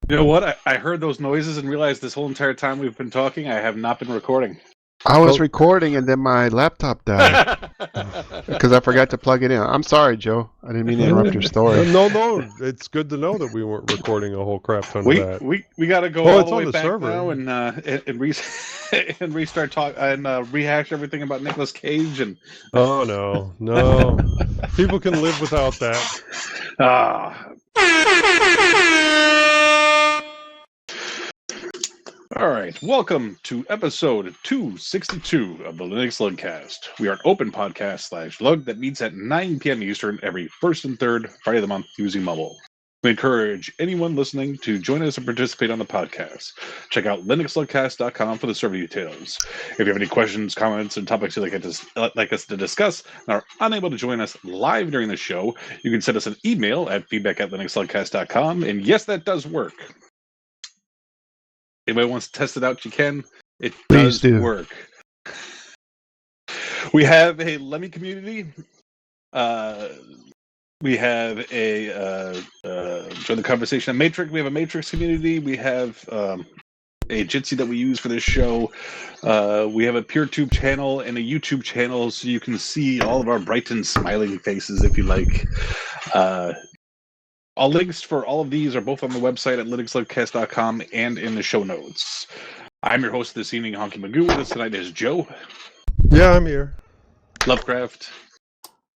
You know what? I heard those noises and realized this whole entire time we've been talking, I have not been recording. I was recording and then my laptop died because I forgot to plug it in. I'm sorry, Joe. I didn't mean to interrupt your story. No. It's good to know that we weren't recording a whole crap ton of that. We got to go Oh, all it's the on way the back server. now and restart talk and rehash everything about Nicolas Cage and. Oh no. People can live without that. All right, welcome to episode 262 of the LinuxLUGcast. We are an open podcast /lug that meets at 9 p.m. Eastern every first and third Friday of the month using mumble. We encourage anyone listening to join us and participate on the podcast. Check out LinuxLUGcast.com for the server details. If you have any questions, comments, and topics you'd like us to discuss and are unable to join us live during the show, you can send us an email at feedback@linuxlugcast.com. And yes, that does work. Anybody wants to test it out, you can. It Please does do. work. We have a Lemmy community. We have a join the conversation. Matrix. We have a Matrix community. We have a Jitsi that we use for this show. We have a Peertube channel and a YouTube channel, so you can see all of our bright and smiling faces if you like. All links for all of these are both on the website at linuxlugcast.com and in the show notes. I'm your host this evening, Honkey Magoo. With us tonight is Joe. Yeah, I'm here. Lovecraft.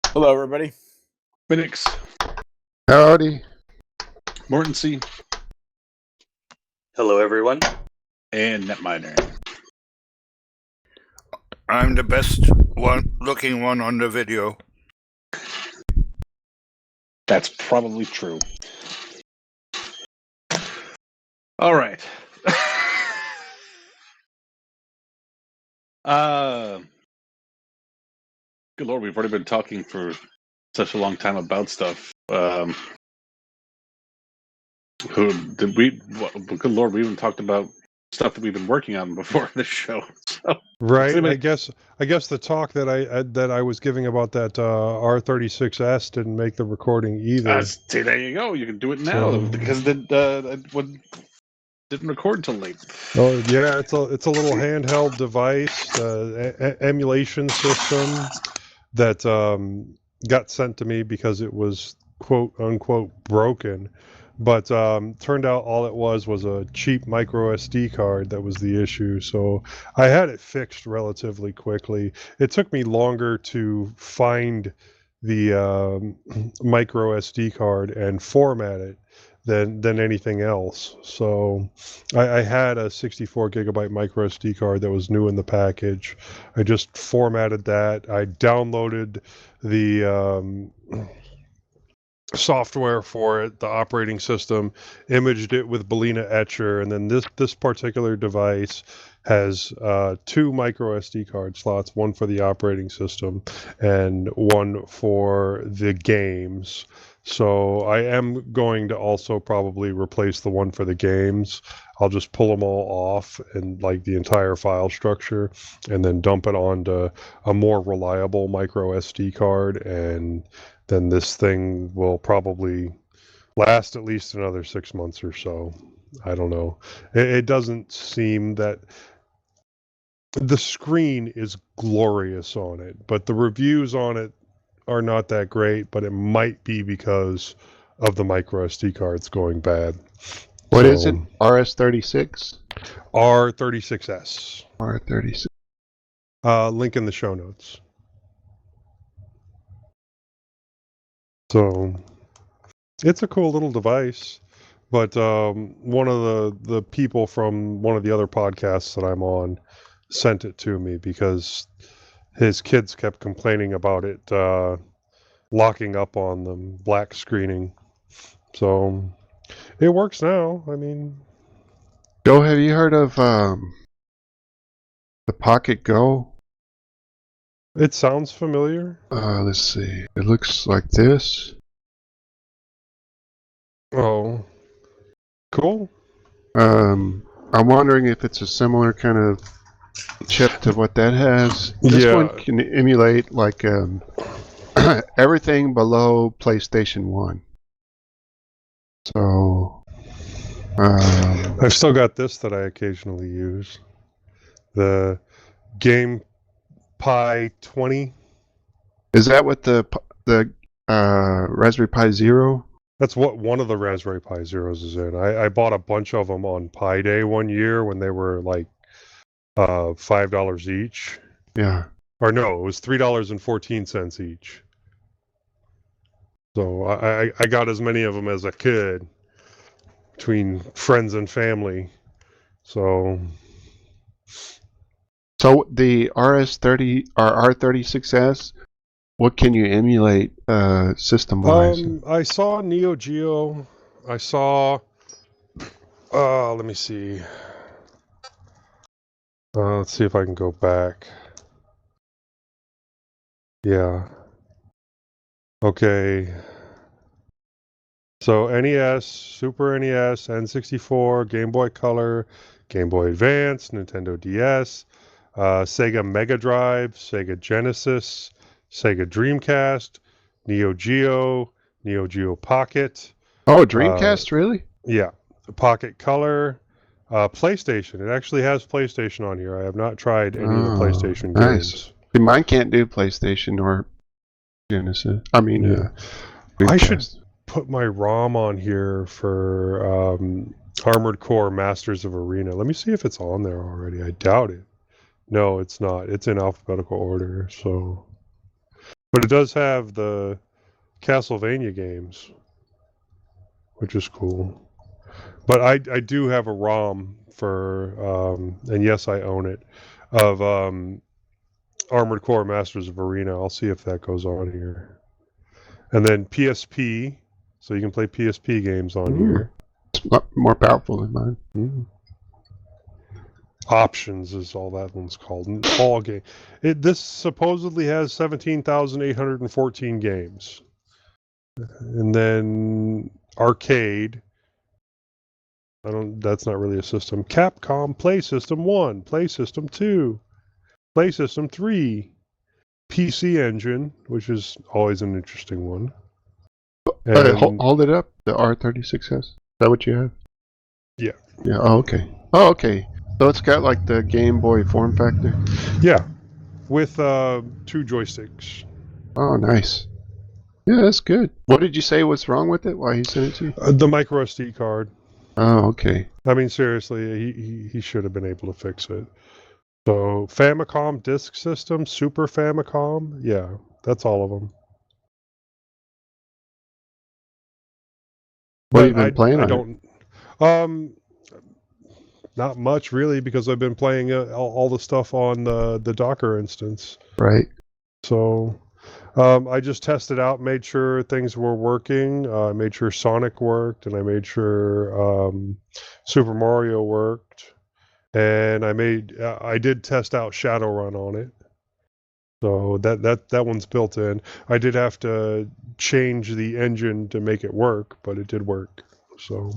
Hello, everybody. Minnix. Howdy. Morton C. Hello, everyone. And Netminer. I'm the best looking one on the video. That's probably true. All right. Good Lord, we've already been talking for such a long time about stuff. Good Lord, we even talked about stuff that we've been working on before this show. So, right. I guess the talk that I was giving about that R36S didn't make the recording either. See, there you go. You can do it now because it didn't record till late. Oh yeah, it's a little handheld device, emulation system that got sent to me because it was quote unquote broken. But turned out all it was a cheap micro SD card that was the issue. So I had it fixed relatively quickly. It took me longer to find the micro SD card and format it than anything else. So I had a 64 gigabyte micro SD card that was new in the package. I just formatted that. I downloaded the software for it, the operating system, imaged it with Balena Etcher, and then this particular device has two micro SD card slots, one for the operating system and one for the games. So I am going to also probably replace the one for the games. I'll just pull them all off and like the entire file structure and then dump it onto a more reliable micro SD card, and then this thing will probably last at least another 6 months or so. I don't know. It doesn't seem that the screen is glorious on it, but the reviews on it are not that great, but it might be because of the micro SD cards going bad. What is it? RS36? R36S. R36. Link in the show notes. So it's a cool little device, but one of the people from one of the other podcasts that I'm on sent it to me because his kids kept complaining about it locking up on them, black screening. So it works now. I mean, Joe, have you heard of the Pocket Go? it sounds familiar. Let's see. It looks like this. Oh, cool. I'm wondering if it's a similar kind of chip to what that has. This one can emulate like everything below PlayStation 1. So I've still got this that I occasionally use. The Game Pi 20. Is that what the Raspberry Pi Zero? That's what one of the Raspberry Pi Zeros is in. I bought a bunch of them on Pi Day one year when they were like $5 each. Yeah. Or no, it was $3.14 each. So I got as many of them as I could between friends and family. So the RS30 or R36S, what can you emulate system-wise? I saw Neo Geo. I saw. Let me see. Let's see if I can go back. Yeah. Okay. So NES, Super NES, N64, Game Boy Color, Game Boy Advance, Nintendo DS, Sega Mega Drive, Sega Genesis, Sega Dreamcast, Neo Geo, Neo Geo Pocket. Oh, Dreamcast, really? Yeah. Pocket Color, PlayStation. It actually has PlayStation on here. I have not tried any of the PlayStation games. See, mine can't do PlayStation or Genesis. I mean, Dreamcast. I should put my ROM on here for Armored Core Masters of Arena. Let me see if it's on there already. I doubt it. No, it's not. It's in alphabetical order. So, but it does have the Castlevania games, which is cool. But I do have a ROM for, and yes, I own it, of Armored Core Masters of Arena. I'll see if that goes on here. And then PSP, so you can play PSP games on here. It's more powerful than mine. Options is all that one's called. All game. This supposedly has 17,814 games. And then arcade. That's not really a system. Capcom Play System 1, Play System 2, Play System 3, PC Engine, which is always an interesting one. Hold it up. The R36S. Is that what you have? Yeah. Yeah. Oh, okay. Oh, okay. So it's got like the Game Boy form factor. Yeah, with 2 joysticks. Oh, nice. Yeah, that's good. What did you say was wrong with it? Why he sent it to you? The micro SD card. Oh, okay. I mean, seriously, he should have been able to fix it. So, Famicom Disk System, Super Famicom, yeah, that's all of them. What have you been playing on? Not much really, because I've been playing all the stuff on the Docker instance. Right. So, I just tested out, made sure things were working. I made sure Sonic worked, and I made sure Super Mario worked. And I did test out Shadowrun on it. So that one's built in. I did have to change the engine to make it work, but it did work. So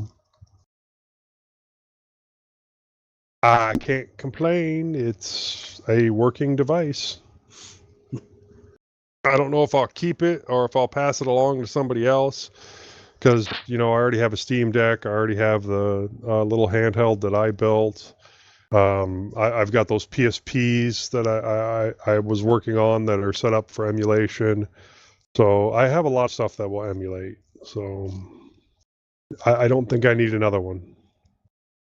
I can't complain. It's a working device. I don't know if I'll keep it or if I'll pass it along to somebody else, because I already have a Steam Deck. I already have the little handheld that I built. I've got those PSPs that I was working on that are set up for emulation. So I have a lot of stuff that will emulate. So I don't think I need another one.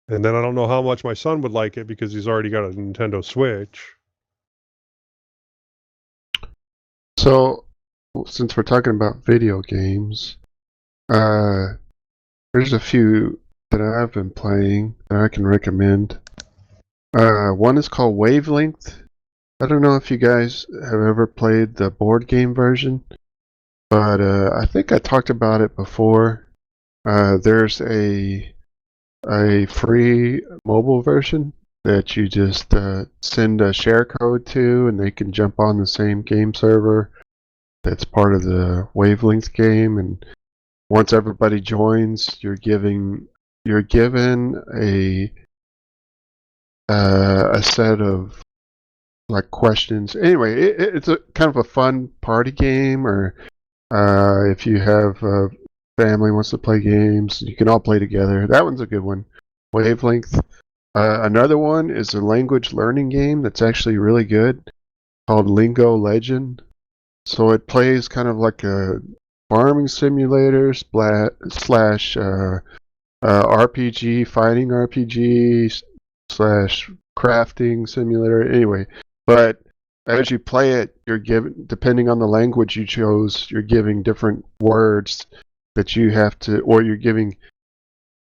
And then I don't know how much my son would like it, because he's already got a Nintendo Switch. So, since we're talking about video games, there's a few that I've been playing that I can recommend. One is called Wavelength. I don't know if you guys have ever played the board game version, but I think I talked about it before. There's a free mobile version that you just send a share code to, and they can jump on the same game server that's part of the Wavelength game. And once everybody joins, you're given a set of like questions. Anyway, it's a kind of a fun party game, or if you have family wants to play games, you can all play together. That one's a good one. Wavelength. Another one is a language learning game that's actually really good called Lingo Legend. So it plays kind of like a farming simulator slash RPG, fighting RPG slash crafting simulator. Anyway, but as you play it, you're given, depending on the language you chose, you're giving different words that you have to, or you're giving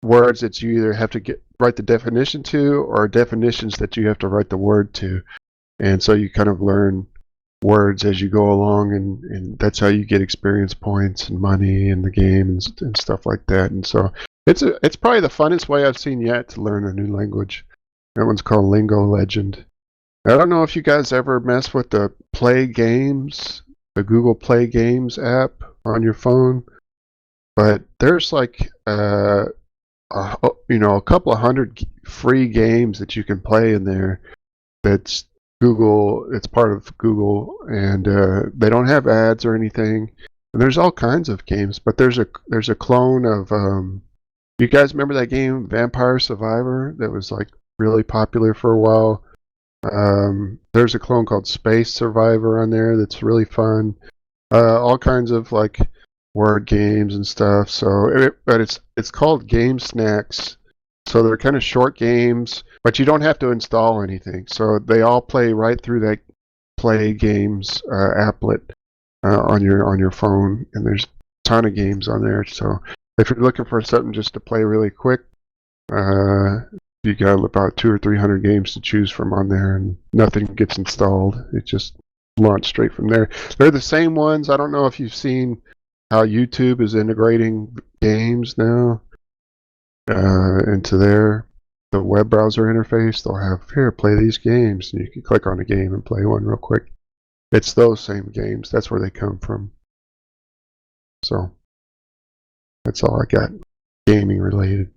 words that you either have to write the definition to, or definitions that you have to write the word to. And so you kind of learn words as you go along, and that's how you get experience points and money in the game and stuff like that. And so it's probably the funnest way I've seen yet to learn a new language. That one's called Lingo Legend. I don't know if you guys ever mess with the Play Games, the Google Play Games app on your phone, but there's like a couple of hundred free games that you can play in there. That's Google. It's part of Google, and they don't have ads or anything. And there's all kinds of games, but there's a clone of. You guys remember that game Vampire Survivor that was like really popular for a while? There's a clone called Space Survivor on there that's really fun. All kinds of like word games and stuff. But it's called Game Snacks. So they're kind of short games, but you don't have to install anything. So they all play right through that Play Games applet on your phone, and there's a ton of games on there. So if you're looking for something just to play really quick, you got about 200 or 300 games to choose from on there, and nothing gets installed. It just launched straight from there. They're the same ones. I don't know if you've seen how YouTube is integrating games now into the web browser interface. They'll have, here, play these games, and you can click on a game and play one real quick. It's those same games. That's where they come from. So that's all I got gaming related.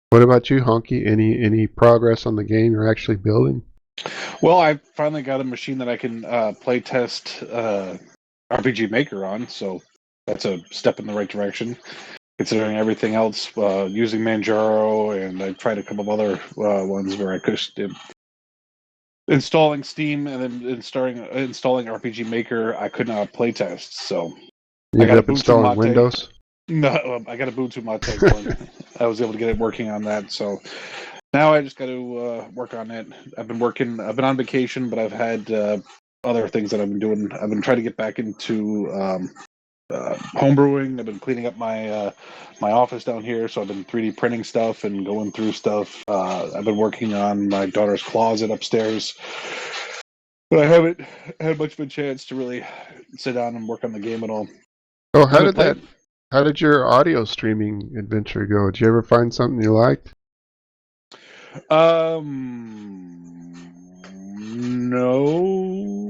What about you, Honkey? Any progress on the game you're actually building? Well, I finally got a machine that I can play test RPG Maker on, so that's a step in the right direction. Considering everything else, using Manjaro, and I tried a couple of other ones where I could installing Steam and then installing RPG Maker, I could not play test. So You ended up installing Windows? No, I got a Ubuntu Mate going. I was able to get it working on that. So now I just got to work on it. I've been on vacation, but I've had other things that I've been doing. I've been trying to get back into homebrewing. I've been cleaning up my office down here, so I've been 3D printing stuff and going through stuff. I've been working on my daughter's closet upstairs, but I haven't had much of a chance to really sit down and work on the game at all. Oh, how did your audio streaming adventure go? Did you ever find something you liked? No.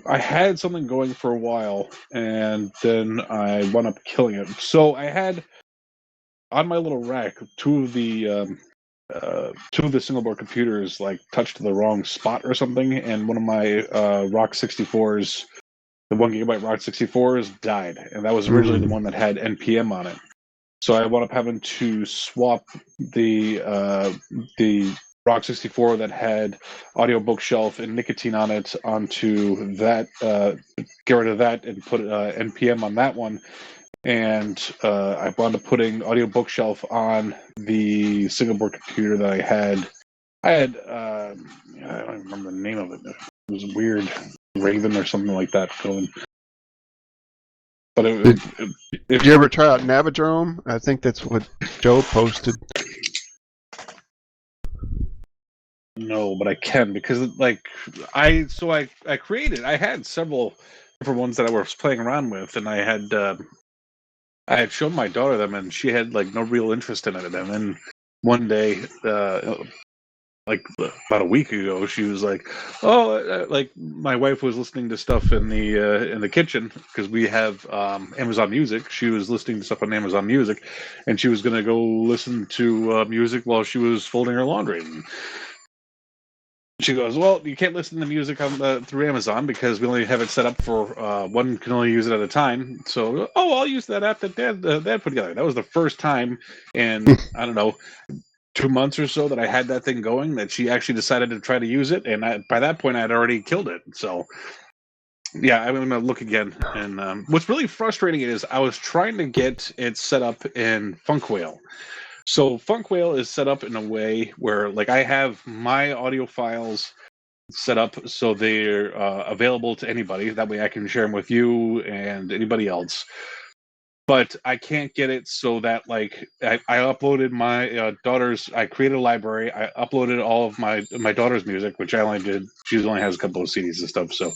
I had something going for a while, and then I wound up killing it. So I had on my little rack two of the single board computers like touched the wrong spot or something, and one of my Rock 64s, the 1 gigabyte Rock 64s, died, and that was originally the one that had NPM on it. So I wound up having to swap the Rock 64 that had Audio Bookshelf and Nicotine on it onto that, get rid of that and put NPM on that one. And I wound up putting Audio Bookshelf on the single board computer that I had. I don't even remember the name of it. It was weird, Raven or something like that going. But Did you ever try out Navidrome? I think that's what Joe posted. No, but I can, because I had several different ones that I was playing around with, and I had shown my daughter them, and she had no real interest in it. And then one day, about a week ago, she was like, "Oh, my wife was listening to stuff in the kitchen because we have Amazon Music. She was listening to stuff on Amazon Music, and she was gonna go listen to music while she was folding her laundry." She goes, well, you can't listen to music on through Amazon because we only have it set up for one can only use it at a time. So, I'll use that app that Dad put together. That was the first time in, I don't know, 2 months or so that I had that thing going that she actually decided to try to use it. And by that point, I had already killed it. So, yeah, I'm going to look again. And what's really frustrating is I was trying to get it set up in Funkwhale. So Funkwhale is set up in a way where, like, I have my audio files set up so they're available to anybody. That way I can share them with you and anybody else. But I can't get it so that, like, I uploaded my daughter's, I created a library. I uploaded all of my daughter's music, which I only did. She only has a couple of CDs and stuff. So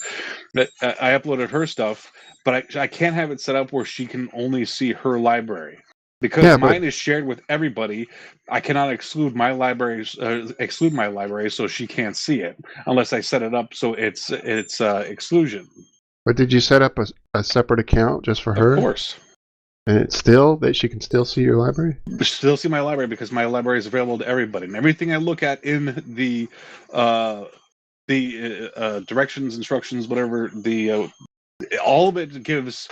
I uploaded her stuff, but I can't have it set up where she can only see her library. Because mine is shared with everybody, I cannot exclude my library so she can't see it unless I set it up so it's exclusion. But did you set up a separate account just for her? Of course. And it's still that she can still see your library? Still see my library because my library is available to everybody, and everything I look at in the directions, instructions, whatever all of it gives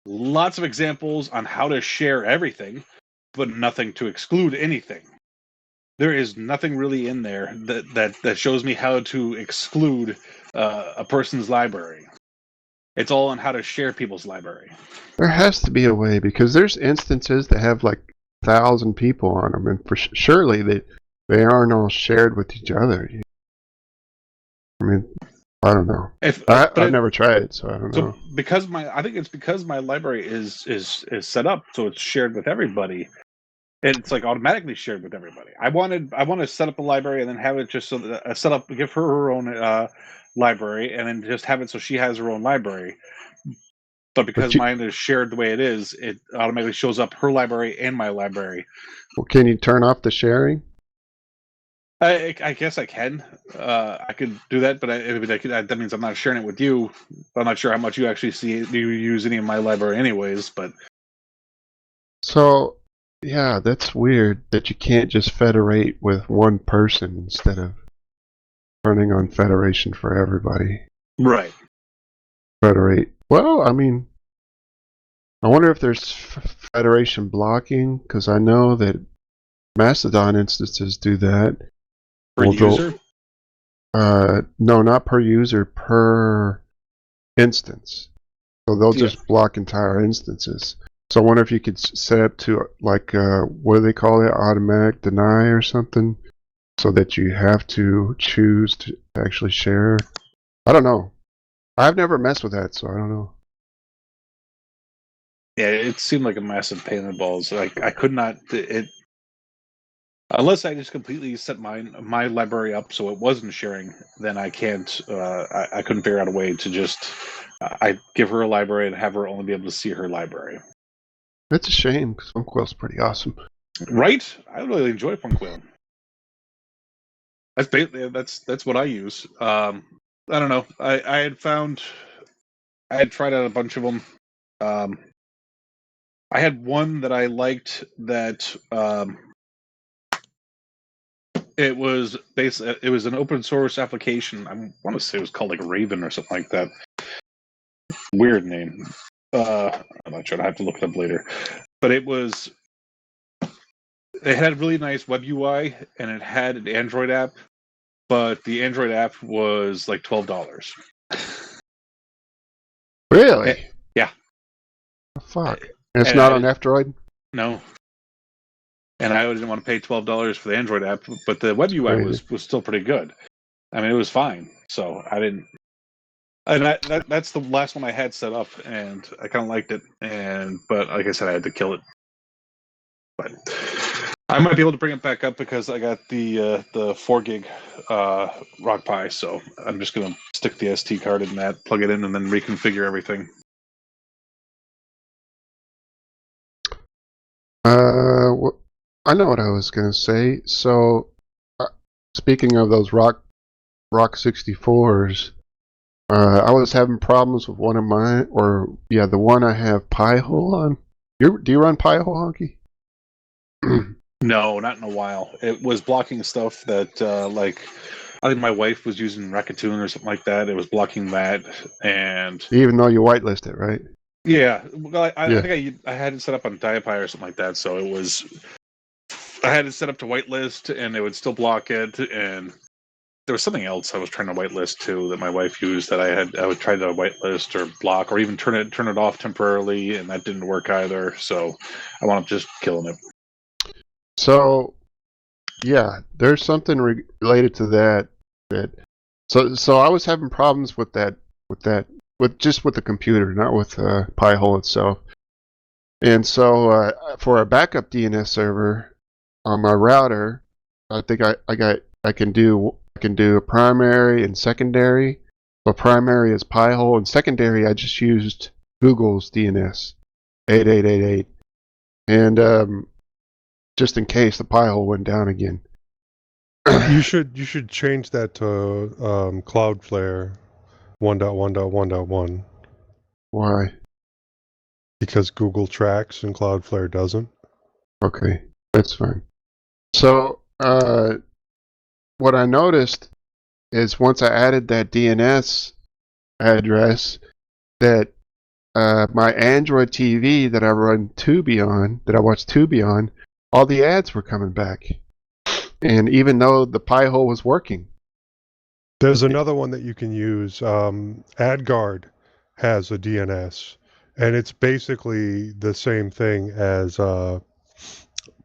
lots of examples on how to share everything, but nothing to exclude anything. There is nothing really in there that shows me how to exclude a person's library. It's all on how to share people's library. There has to be a way, because there's instances that have like 1,000 people on them, and surely they aren't all shared with each other. I mean, I don't know. I've never tried it, so I don't know. I think it's because my library is set up so it's shared with everybody. It's like automatically shared with everybody. I want to set up a library and then have it just so that set up, give her own library, and then just have it so she has her own library. But because mine is shared the way it is, it automatically shows up her library and my library. Well, can you turn off the sharing? I guess I can. I could do that, but that means I'm not sharing it with you. I'm not sure how much you actually you use any of my library anyways, but... So, yeah, that's weird that you can't just federate with one person instead of turning on federation for everybody. Right. Federate. Well, I mean, I wonder if there's federation blocking, because I know that Mastodon instances do that. Per user? No, not per user, per instance. So they'll just block entire instances. So I wonder if you could set up to, like, what do they call it? Automatic deny or something? So that you have to choose to actually share. I don't know. I've never messed with that, so I don't know. Yeah, it seemed like a massive pain in the balls. Like, I could not... Unless I just completely set my library up so it wasn't sharing, then I can't... I couldn't figure out a way to just... I give her a library and have her only be able to see her library. It's a shame, because Funkwhale's pretty awesome. Right? I really enjoy Funkwhale. That's basically... That's what I use. I don't know. I had tried out a bunch of them. I had one that I liked that it was an open source application. I want to say it was called like Raven or something like that. Weird name. I'm not sure. I have to look it up later. But it had a really nice web UI and it had an Android app, but the Android app was like $12. Really? Yeah. Oh, fuck. And it's not on F-Droid? No. And I didn't want to pay $12 for the Android app, but the web UI was still pretty good. I mean, it was fine. So I didn't... And that's the last one I had set up, and I kind of liked it. But like I said, I had to kill it. But I might be able to bring it back up because I got the 4 gig Rock Pi, so I'm just gonna stick the SD card in that, plug it in, and then reconfigure everything. Well, I know what I was gonna say. So, speaking of those Rock 64s, I was having problems with one of mine, the one I have Pi-hole on. Do you run Pi-hole, Honkey? No, not in a while. It was blocking stuff that, like, I think my wife was using Rakuten or something like that. It was blocking that, and Even though you whitelist it, right? yeah, well, I Yeah. think I had it set up on DiaPi or something like that. So it was, I had it set up to whitelist, and it would still block it. And there was something else I was trying to whitelist too that my wife used that I would try to whitelist or block or even turn it off temporarily, and that didn't work either. So I wound up just killing it. So, yeah, there's something related to that. So I was having problems with just with the computer, not with Pi-hole itself. And so for a backup DNS server on my router, I think I can do a primary and secondary. But primary is Pi-hole, and secondary I just used Google's DNS 8888, and just in case the Pi-hole went down again. You should change that to Cloudflare 1.1.1.1 Why? because Google tracks and Cloudflare doesn't. Okay, that's fine. So what I noticed is once I added that DNS address, that my Android TV that I run Tubi on, that I watch Tubi on, all the ads were coming back. And even though the Pi-hole was working. There's another one that you can use. AdGuard has a DNS, and it's basically the same thing as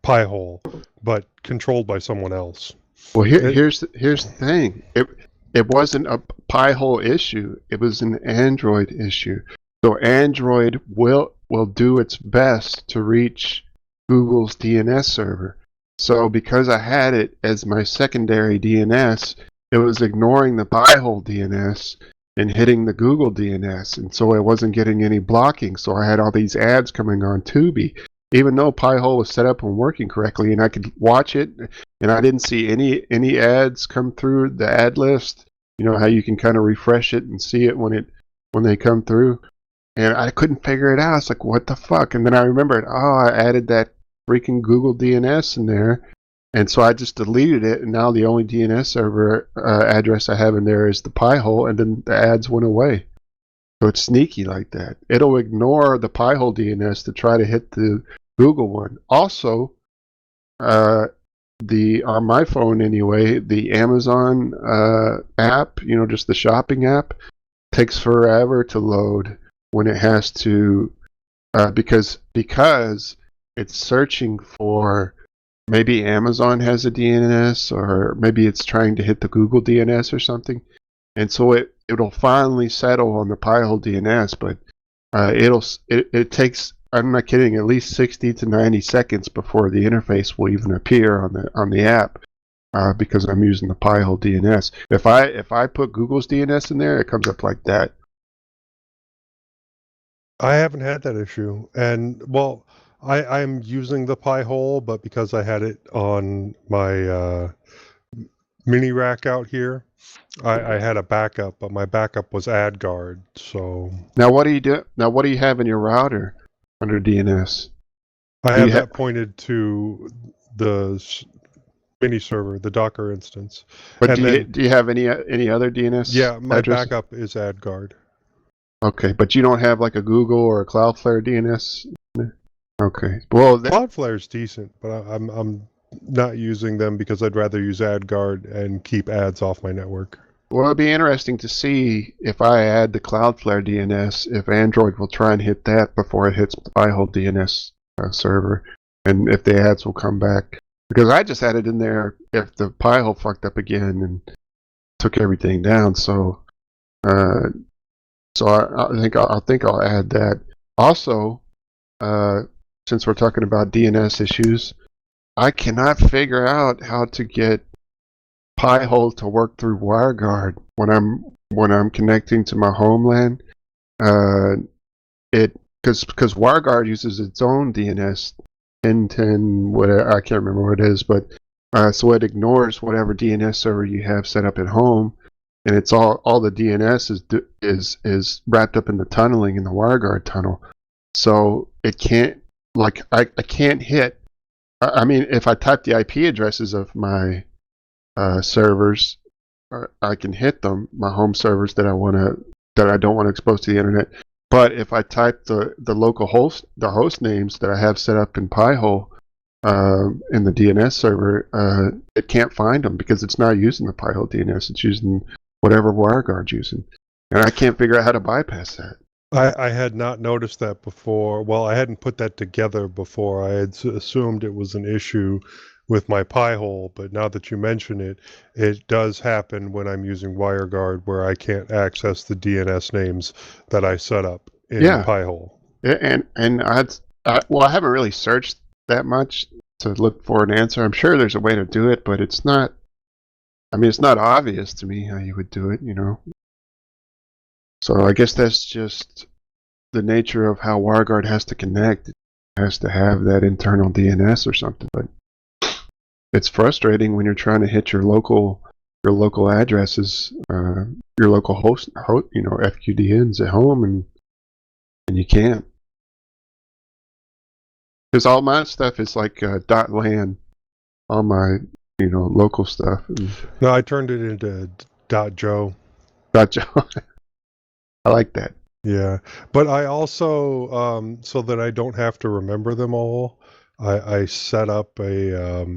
Pi-hole, but controlled by someone else. Well, here's the thing. It wasn't a Pi-hole issue. It was an Android issue. So Android will do its best to reach Google's DNS server. So because I had it as my secondary DNS, it was ignoring the Pi-hole DNS and hitting the Google DNS, and so I wasn't getting any blocking. So I had all these ads coming on Tubi, even though Pi-hole was set up and working correctly, and I could watch it, and I didn't see any ads come through the ad list. You know how you can kind of refresh it and see it when they come through, and I couldn't figure it out. It's like, what the fuck? And then I remembered, I added that freaking Google DNS in there, and so I just deleted it, and now the only DNS server address I have in there is the Pi-hole, and then the ads went away. So it's sneaky like that. It'll ignore the Pi-hole DNS to try to hit the Google one. Also, on my phone anyway, the Amazon app, just the shopping app, takes forever to load when it has to, because it's searching for, maybe Amazon has a DNS, or maybe it's trying to hit the Google DNS or something, and so it'll finally settle on the Pi-hole DNS, but it takes, I'm not kidding, at least 60 to 90 seconds before the interface will even appear on the app, because I'm using the Pi-hole DNS. If I put Google's DNS in there, it comes up like that. I haven't had that issue, and well, I'm using the Pi-hole, but because I had it on my mini rack out here, I had a backup, but my backup was AdGuard. So now what do you do? Now what do you have in your router under DNS? I have that pointed to the mini server, the Docker instance. But do you have any other DNS? Yeah, my address? backup is AdGuard. Okay, but you don't have like a Google or a Cloudflare DNS? Okay. Well, Cloudflare's decent, but I'm not using them because I'd rather use AdGuard and keep ads off my network. Well, it'd be interesting to see if I add the Cloudflare DNS, if Android will try and hit that before it hits the Pi-hole DNS server, and if the ads will come back. Because I just added in there if the Pi-hole fucked up again and took everything down. So, I think I'll add that. Also, since we're talking about DNS issues, I cannot figure out how to get Pi-hole to work through WireGuard when I'm connecting to my homeland. Because WireGuard uses its own DNS 1010, whatever, I can't remember what it is, but so it ignores whatever DNS server you have set up at home, and it's all the DNS is wrapped up in the tunneling in the WireGuard tunnel. So it can't, like, I can't hit. I mean, if I type the IP addresses of my servers, I can hit them, my home servers that I don't want to expose to the internet. But if I type the local host names that I have set up in Pi-hole in the DNS server, it can't find them because it's not using the Pi-hole DNS. It's using whatever WireGuard's using, and I can't figure out how to bypass that. I had not noticed that before. Well, I hadn't put that together before. I had assumed it was an issue with my Pi-hole, but now that you mention it, it does happen when I'm using WireGuard where I can't access the DNS names that I set up in Pi-hole. And I haven't really searched that much to look for an answer. I'm sure there's a way to do it, but it's not. I mean, it's not obvious to me how you would do it, So I guess that's just the nature of how WireGuard has to connect. It has to have that internal DNS or something. But it's frustrating when you're trying to hit your local addresses, your local host, FQDNs at home, and you can't. Because all my stuff is like .lan, all my local stuff. No, I turned it into .jo. .jo. I like that. Yeah, but I also, so that I don't have to remember them all, I set up a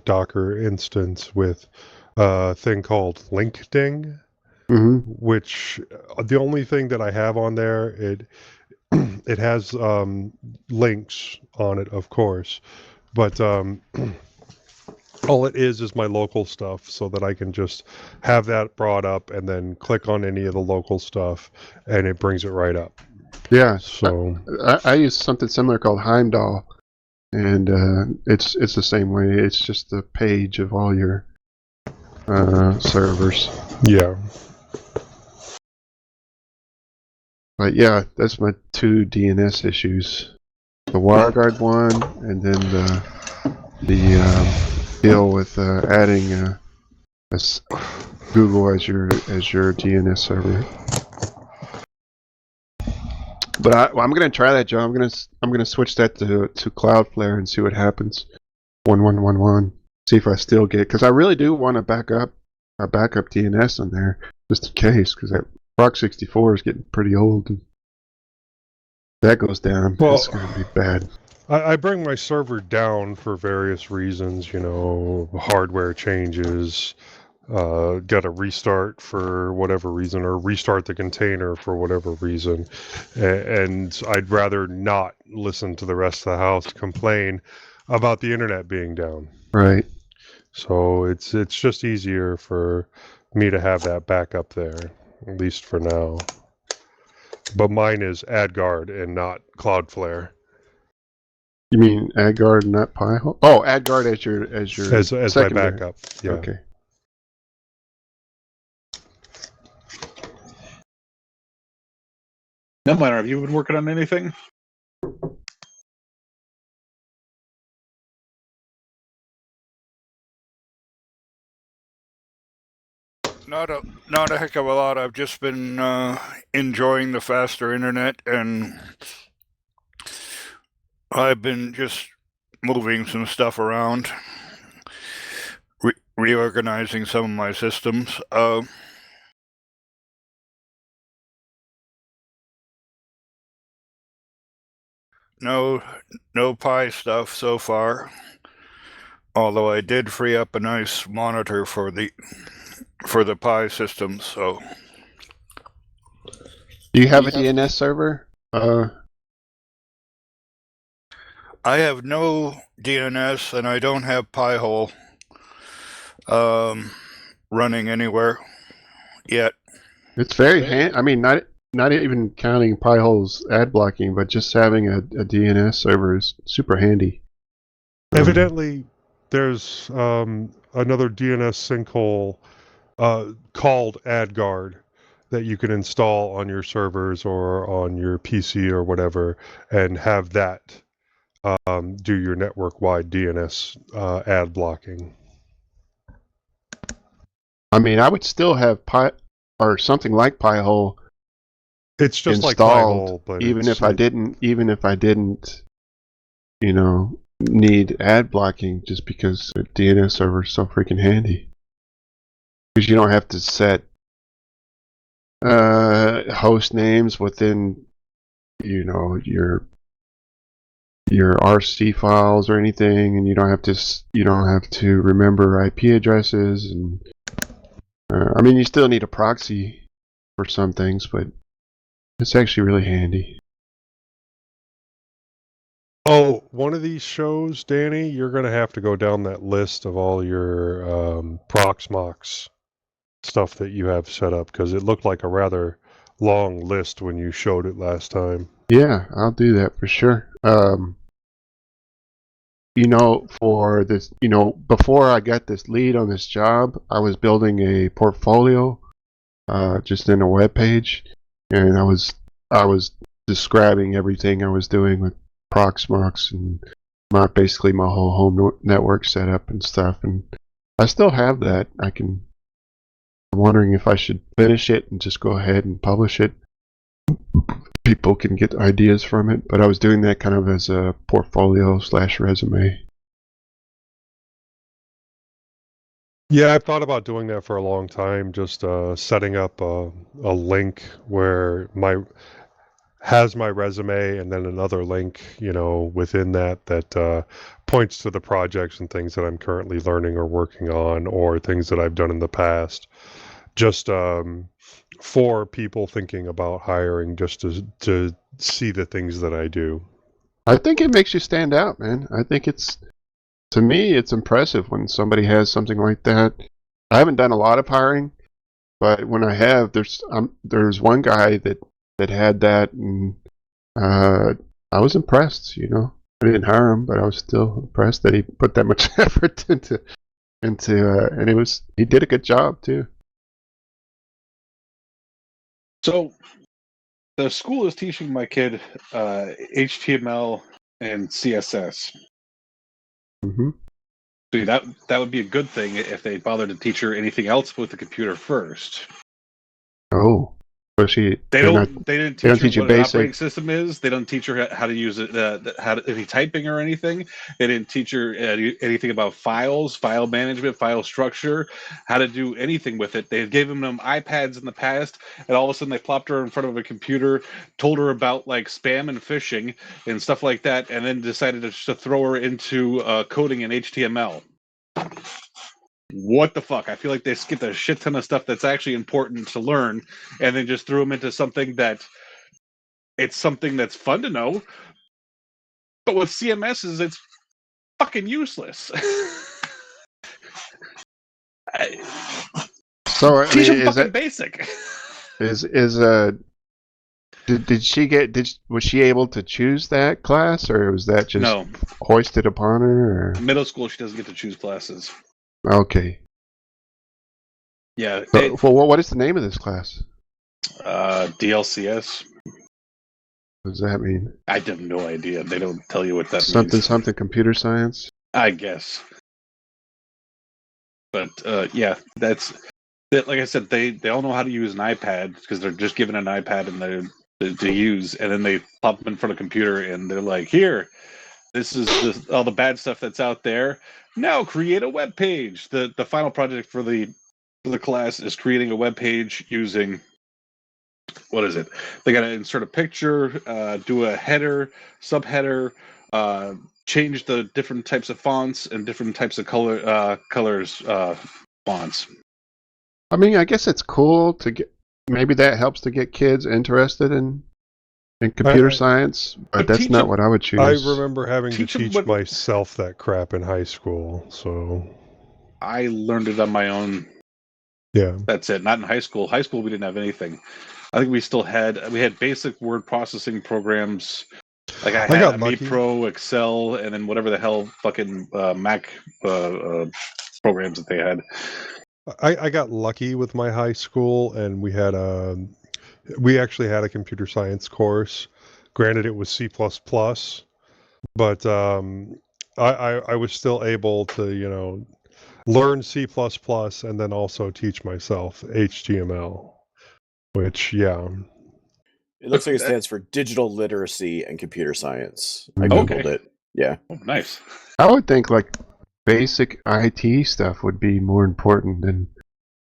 Docker instance with a thing called LinkedIn, which the only thing that I have on there, it has links on it, of course, but all it is my local stuff, so that I can just have that brought up and then click on any of the local stuff and it brings it right up. Yeah. So I use something similar called Heimdall, and it's the same way. It's just the page of all your servers. Yeah. But yeah, that's my two DNS issues: the WireGuard one, and then the deal with adding Google as your DNS server. But I'm going to try that, Joe. I'm going to switch that to Cloudflare and see what happens. 1111. See if I still get, because I really do want a backup DNS on there just in case, because that Rock 64 is getting pretty old. And that goes down. Well, it's going to be bad. I bring my server down for various reasons, hardware changes, got to restart for whatever reason, or restart the container for whatever reason. And I'd rather not listen to the rest of the house complain about the internet being down. Right. So it's just easier for me to have that backup there, at least for now. But mine is AdGuard and not Cloudflare. You mean AdGuard, not Pi-hole? Oh, AdGuard as your as my backup. Yeah. Okay. No, Minor, have you been working on anything? Not a heck of a lot. I've just been enjoying the faster internet, and I've been just moving some stuff around, reorganizing some of my systems. No Pi stuff so far. Although I did free up a nice monitor for the Pi system. So, do you have a DNS server? I have no DNS, and I don't have Pi-hole running anywhere yet. It's very handy. I mean, not even counting Pi-hole's ad blocking, but just having a DNS server is super handy. Evidently, there's another DNS sinkhole called AdGuard that you can install on your servers or on your PC or whatever, and have that do your network-wide DNS ad blocking. I mean, I would still have Pi or something like Pi-hole. It's just installed, like Pi-hole, but even if I didn't, need ad blocking, just because the DNS server is so freaking handy. because you don't have to set host names within your RC files or anything, and you don't have to remember IP addresses, and I mean, you still need a proxy for some things, but it's actually really handy. Oh, one of these shows, Danny, you're going to have to go down that list of all your Proxmox stuff that you have set up, because it looked like a rather long list when you showed it last time. Yeah, I'll do that for sure. For this, before I got this lead on this job, I was building a portfolio, just in a web page, and I was describing everything I was doing with Proxmox and basically my whole home network setup and stuff. And I still have that. I'm wondering if I should finish it and just go ahead and publish it. People can get ideas from it, but I was doing that kind of as a portfolio/resume. Yeah, I've thought about doing that for a long time, just setting up a link where has my resume, and then another link, within that points to the projects and things that I'm currently learning or working on, or things that I've done in the past, just for people thinking about hiring, just to see the things that I do. I think it makes you stand out, man. I think to me, it's impressive when somebody has something like that. I haven't done a lot of hiring, but when I have, there's one guy that had that, and I was impressed. I didn't hire him, but I was still impressed that he put that much effort into, and he did a good job too. So, the school is teaching my kid HTML and CSS. Mm-hmm. See, that would be a good thing if they bothered to teach her anything else with the computer first. Oh, so They didn't teach her what an basic operating system is. They don't teach her how to use it, any typing or anything. They didn't teach her anything about files, file management, file structure, how to do anything with it. They had given them iPads in the past, and all of a sudden they plopped her in front of a computer, told her about like spam and phishing and stuff like that, and then decided to throw her into coding in HTML. What the fuck? I feel like they skipped a shit ton of stuff that's actually important to learn, and then just threw them into something that's fun to know. But with CMSs, it's fucking useless. So I Teach mean, them fucking basic. Was she able to choose that class, or was that just No. hoisted upon her? Or? Middle school, she doesn't get to choose classes. Okay. Yeah. So, what is the name of this class? DLCS. What does that mean? I have no idea. They don't tell you what that means. Something computer science? I guess. But yeah, like I said, they all know how to use an iPad because they're just given an iPad and to use, and then they pop them in front of a computer and they're like, here, this is all the bad stuff that's out there. Now create a web page. The final project for the class is creating a web page using, what is it? They got to insert a picture, do a header, subheader, change the different types of fonts and different types of colors fonts. I mean, I guess it's cool to get. Maybe that helps to get kids interested in computer science, but that's not what I would choose. I remember having to teach myself that crap in high school, so I learned it on my own. Yeah, that's it. Not in high school. High school, we didn't have anything. I think we had basic word processing programs. Like I had Meet Pro, Excel, and then whatever the hell fucking Mac programs that they had. I got lucky with my high school, and we actually had a computer science course. Granted, it was C++, but I was still able to, learn C++ and then also teach myself HTML, which, yeah. It looks like it stands for Digital Literacy and Computer Science. I Googled it. Yeah. Oh, nice. I would think like basic IT stuff would be more important than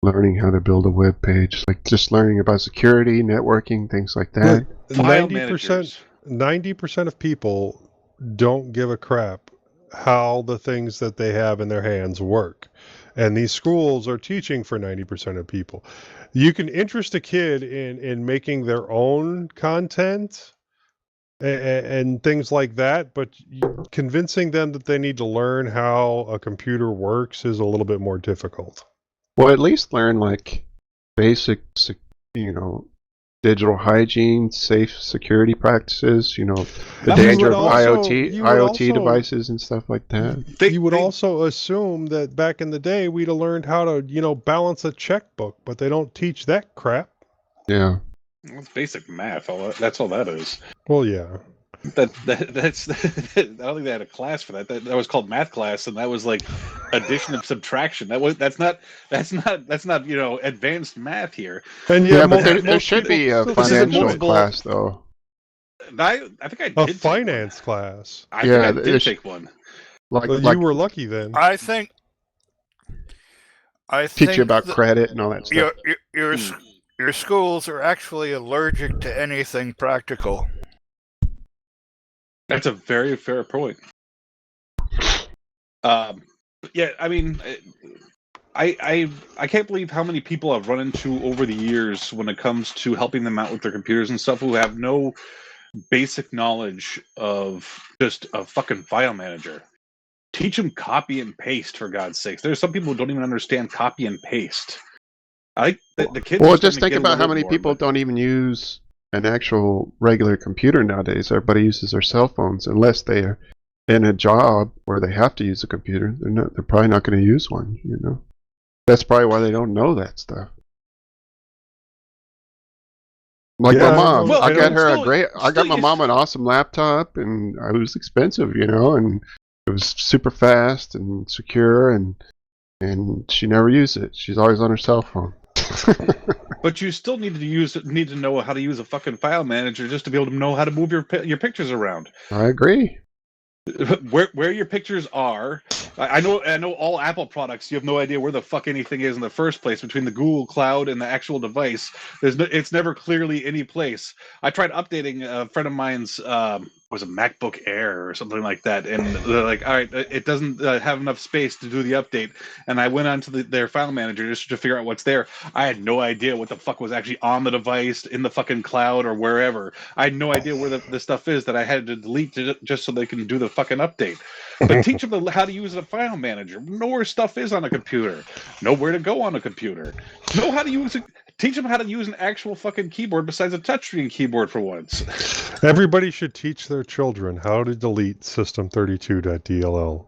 learning how to build a web page, like just learning about security, networking, things like that. 90% of people don't give a crap how the things that they have in their hands work. And these schools are teaching for 90% of people. You can interest a kid in making their own content and things like that, but convincing them that they need to learn how a computer works is a little bit more difficult. Well, at least learn like basic, digital hygiene, safe security practices, the danger of IoT devices and stuff like that. You would also assume that back in the day we'd have learned how to, balance a checkbook, but they don't teach that crap. Yeah. It's basic math. That's all that is. Well, yeah. That's I don't think they had a class for that. That was called math class, and that was like addition and subtraction. That's not advanced math here. And but there should be a financial class though. I think I did a finance class. I think I did take one. You were lucky then. I think teach you about credit and all that stuff. Your schools are actually allergic to anything practical. That's a very fair point. Yeah, I mean, I can't believe how many people I've run into over the years when it comes to helping them out with their computers and stuff who have no basic knowledge of just a fucking file manager. Teach them copy and paste, for God's sakes. There's some people who don't even understand copy and paste. I think the kids. Well, just think about how many people don't even use an actual regular computer nowadays. Everybody uses their cell phones unless they are in a job where they have to use a computer. They're probably not going to use one. That's probably why they don't know that stuff. Like my mom, I got my mom an awesome laptop, and it was expensive, and it was super fast and secure, and she never used it. She's always on her cell phone. But you still need to know how to use a fucking file manager just to be able to know how to move your pictures around. I agree. Where your pictures are, I know all Apple products. You have no idea where the fuck anything is in the first place between the Google Cloud and the actual device. It's never clearly any place. I tried updating a friend of mine's was a MacBook Air or something like that, and they're like, all right, it doesn't have enough space to do the update. And I went onto their file manager just to figure out what's there. I had no idea what the fuck was actually on the device, in the fucking cloud, or wherever. I had no idea where the stuff is that I had to delete just so they can do the fucking update. But teach them how to use a file manager. Know where stuff is on a computer. Know where to go on a computer. Know how to use it. Teach them how to use an actual fucking keyboard besides a touchscreen keyboard for once. Everybody should teach their children how to delete system32.dll.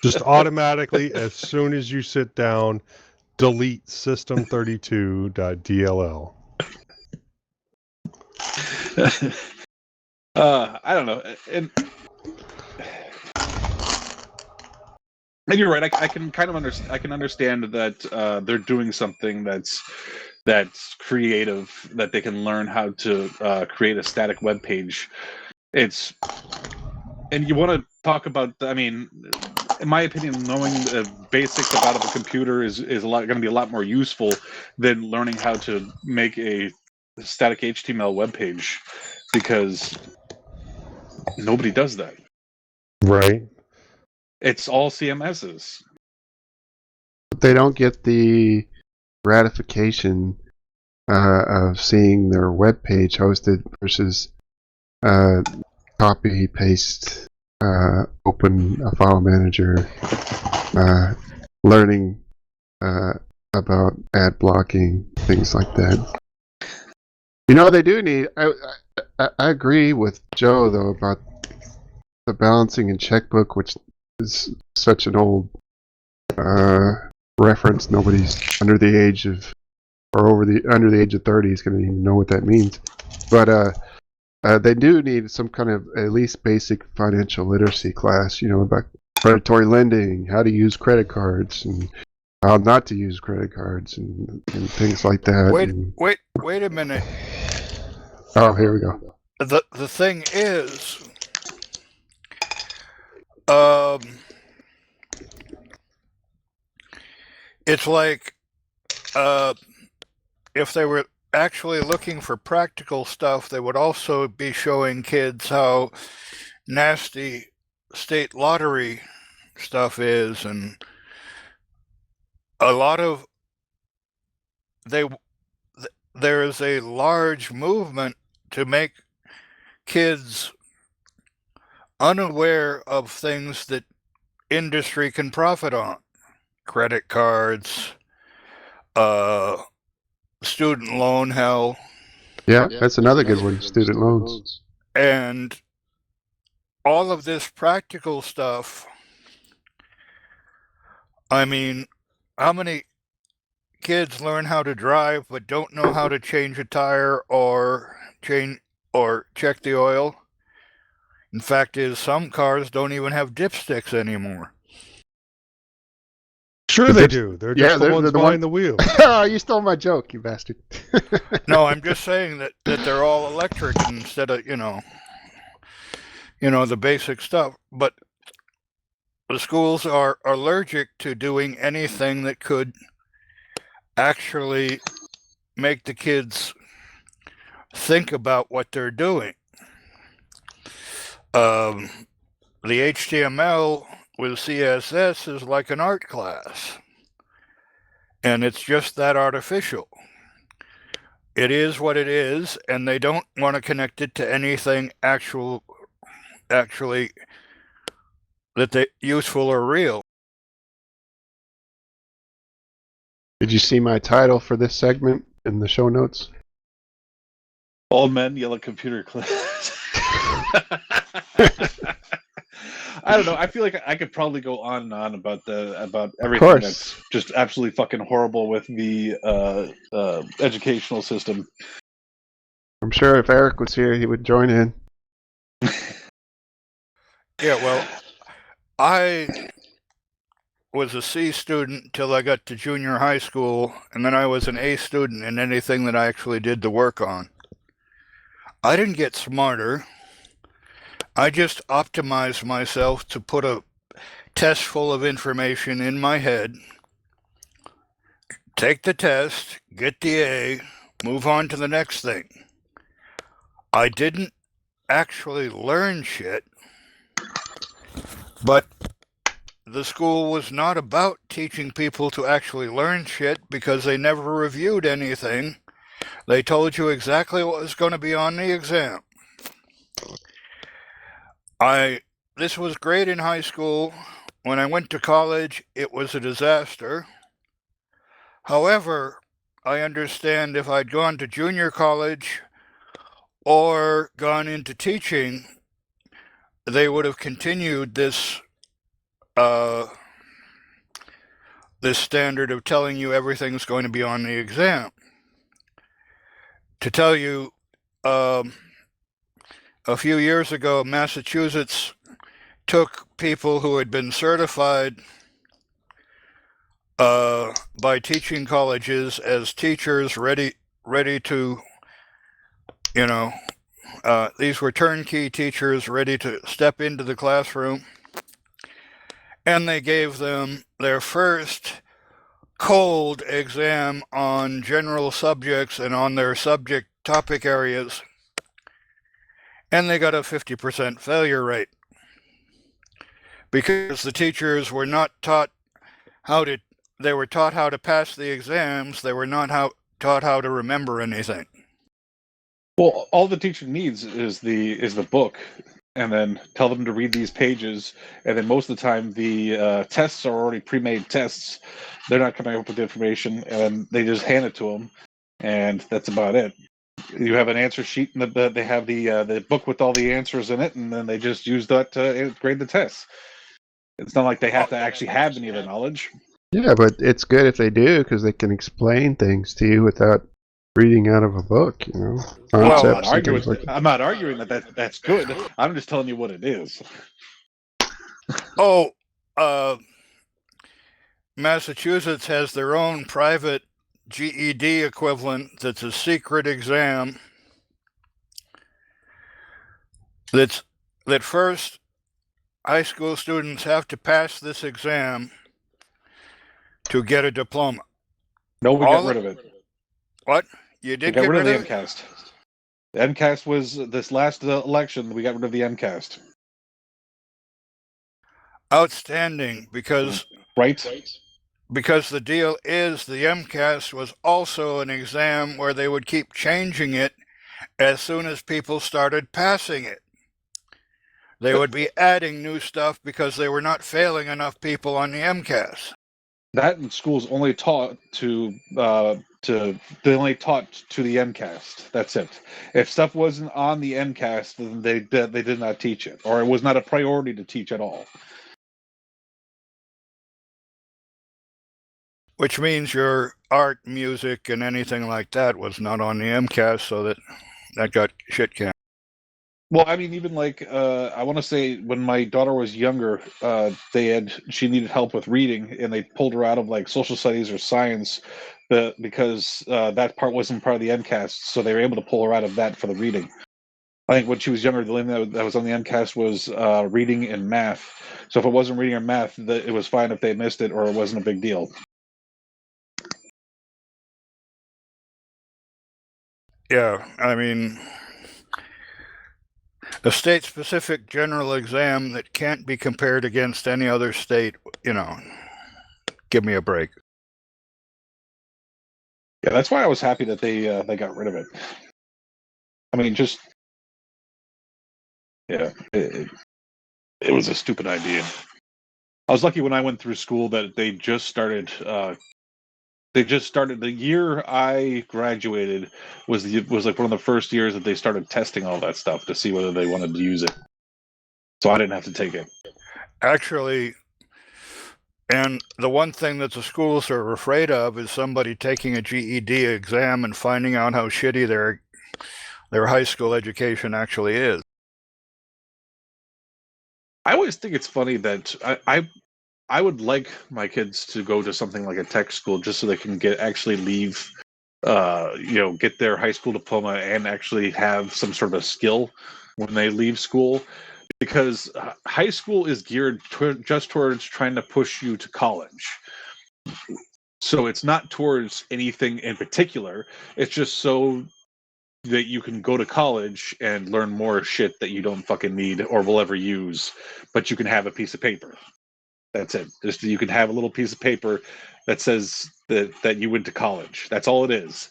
Just automatically, as soon as you sit down, delete system32.dll. I don't know. And you're right. I can kind of understand. I can understand that they're doing something that's creative, that they can learn how to create a static web page. And you want to talk about. I mean, in my opinion, knowing the basics about a computer is going to be a lot more useful than learning how to make a static HTML web page, because nobody does that. Right. It's all CMSs. They don't get the gratification of seeing their web page hosted versus copy, paste, open a file manager, learning about ad blocking, things like that. They do need. I agree with Joe though about the balancing and checkbook, which is such an old reference. Nobody's under the age of 30 is going to even know what that means. But they do need some kind of at least basic financial literacy class. About predatory lending, how to use credit cards, and how not to use credit cards, and things like that. Wait a minute. Oh, here we go. The thing is, it's like if they were actually looking for practical stuff, they would also be showing kids how nasty state lottery stuff is, and a lot of there is a large movement to make kids unaware of things that industry can profit on. Credit cards, student loan hell. Yeah, that's another good one, student loans. And all of this practical stuff, I mean, how many kids learn how to drive but don't know how to change a tire or check the oil? In fact, some cars don't even have dipsticks anymore. Sure they do. They're just the ones behind the wheel. Oh, you stole my joke, you bastard. No, I'm just saying that they're all electric instead of, the basic stuff. But the schools are allergic to doing anything that could actually make the kids think about what they're doing. The HTML with CSS is like an art class, and it's just that artificial. It is what it is, and they don't want to connect it to anything actually that they useful or real. Did you see my title for this segment in the show notes? Old men yell at computer class. I don't know. I feel like I could probably go on and on about everything that's just absolutely fucking horrible with the educational system. I'm sure if Eric was here, he would join in. Yeah, well, I was a C student till I got to junior high school, and then I was an A student in anything that I actually did the work on. I didn't get smarter. I just optimized myself to put a test full of information in my head, take the test, get the A, move on to the next thing. I didn't actually learn shit, but the school was not about teaching people to actually learn shit because they never reviewed anything. They told you exactly what was going to be on the exam. This was great in high school. When I went to college, it was a disaster. However, I understand if I'd gone to junior college or gone into teaching, they would have continued this standard of telling you everything's going to be on the exam. To tell you, a few years ago, Massachusetts took people who had been certified by teaching colleges as teachers ready to, these were turnkey teachers ready to step into the classroom, and they gave them their first cold exam on general subjects and on their subject topic areas, and they got a 50% failure rate because the teachers were not taught they were taught how to pass the exams. They were not taught how to remember anything. Well, all the teacher needs is the book, and then tell them to read these pages, and then most of the time the tests are already pre-made tests. They're not coming up with the information, and they just hand it to them, and that's about it. You have an answer sheet, and they have the book with all the answers in it, and then they just use that to grade the tests. It's not like they have to actually have any of the knowledge. Yeah, but it's good if they do because they can explain things to you without reading out of a book, Concepts well, I'm not arguing that that's good. I'm just telling you what it is. Massachusetts has their own private GED equivalent that's a secret exam that first high school students have to pass this exam, to get a diploma. No, we All got rid of it. What? You We did got get rid of the it? MCAST. The MCAST was this last election. We got rid of the MCAST. Outstanding, because Right? the deal is the MCAS was also an exam where they would keep changing it as soon as people started passing it. They would be adding new stuff because they were not failing enough people on the MCAS. That in schools only taught to they only taught to the MCAST. That's it. If stuff wasn't on the MCAST, then they did not teach it, or it was not a priority to teach at all. Which means your art, music, and anything like that was not on the MCAS, so that got shit canned. Well, I mean, even like I want to say when my daughter was younger, she needed help with reading, and they pulled her out of like social studies or science, because that part wasn't part of the MCAS, so they were able to pull her out of that for the reading. I think when she was younger, the only thing that was on the MCAS was reading and math. So if it wasn't reading or math, it was fine if they missed it, or it wasn't a big deal. Yeah, I mean, a state-specific general exam that can't be compared against any other state, give me a break. Yeah, that's why I was happy that they got rid of it. I mean, just yeah, it was a stupid idea. I was lucky when I went through school that they just started. The year I graduated was like one of the first years that they started testing all that stuff to see whether they wanted to use it. So I didn't have to take it. Actually, and the one thing that the schools are afraid of is somebody taking a GED exam and finding out how shitty their high school education actually is. I always think it's funny that I would like my kids to go to something like a tech school just so they can actually leave, get their high school diploma and actually have some sort of a skill when they leave school, because high school is geared just towards trying to push you to college. So it's not towards anything in particular. It's just so that you can go to college and learn more shit that you don't fucking need or will ever use, but you can have a piece of paper. That's it. Just you can have a little piece of paper that says that you went to college. That's all it is.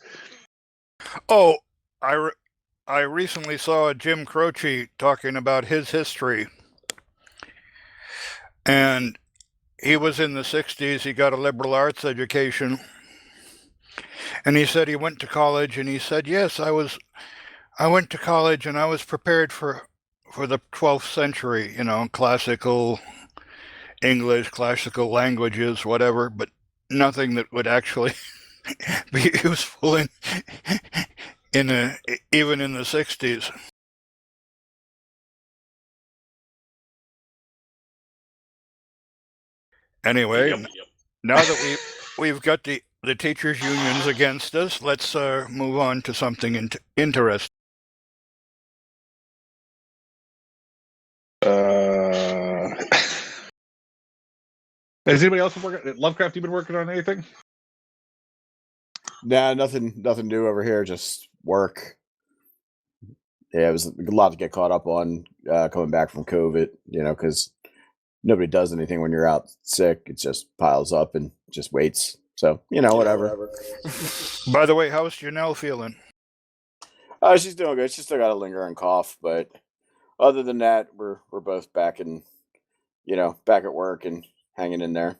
Oh, I recently saw Jim Croce talking about his history, and he was in the 60s. He got a liberal arts education, and he said he went to college, and he said, yes, I went to college, and I was prepared for the 12th century, classical English, classical languages, whatever, but nothing that would actually be useful even in the 60s. Anyway, now that we've got the teachers' unions against us, let's move on to something interesting. Is anybody else working? Lovecraft, you been working on anything? Nah, nothing new over here. Just work. Yeah, it was a lot to get caught up on coming back from COVID. Because nobody does anything when you're out sick. It just piles up and just waits. So whatever. By the way, how's Janelle feeling? She's doing good. She's still got a lingering cough, but other than that, we're both back back at work and hanging in there.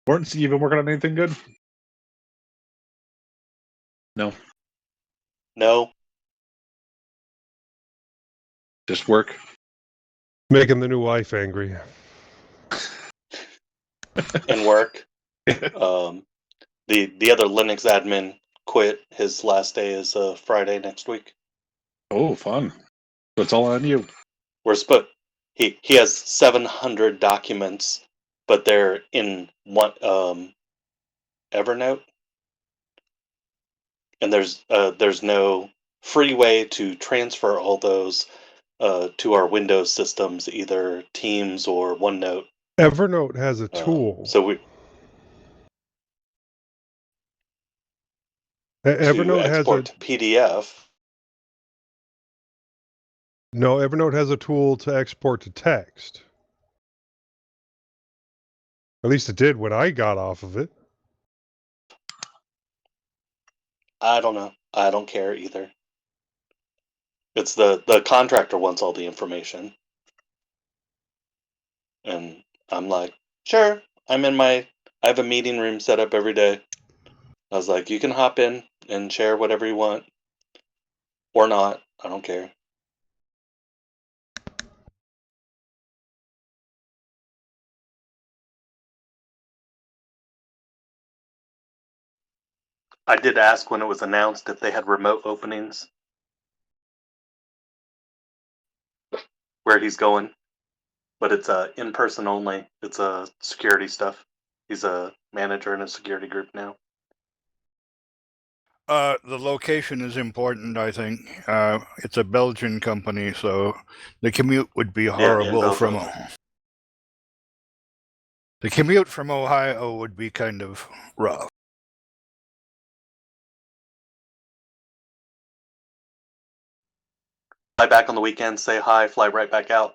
Morton, you been working on anything good? No. Just work. Making the new wife angry. And work. The other Linux admin quit. His last day is Friday next week. Oh, fun. So it's all on you. He has 700 documents, but they're in one Evernote, and there's no free way to transfer all those to our Windows systems, either Teams or OneNote. Evernote has a tool. So we Evernote to has export to PDF. No, Evernote has a tool to export to text. At least it did when I got off of it. I don't know. I don't care either. It's the contractor wants all the information. And I'm like, sure, I have a meeting room set up every day. I was like, you can hop in and share whatever you want. Or not. I don't care. I did ask when it was announced if they had remote openings. Where he's going. But it's in-person only. It's security stuff. He's a manager in a security group now. The location is important, I think. It's a Belgian company, so the commute would be horrible the commute from Ohio would be kind of rough. Fly back on the weekend, say hi, fly right back out.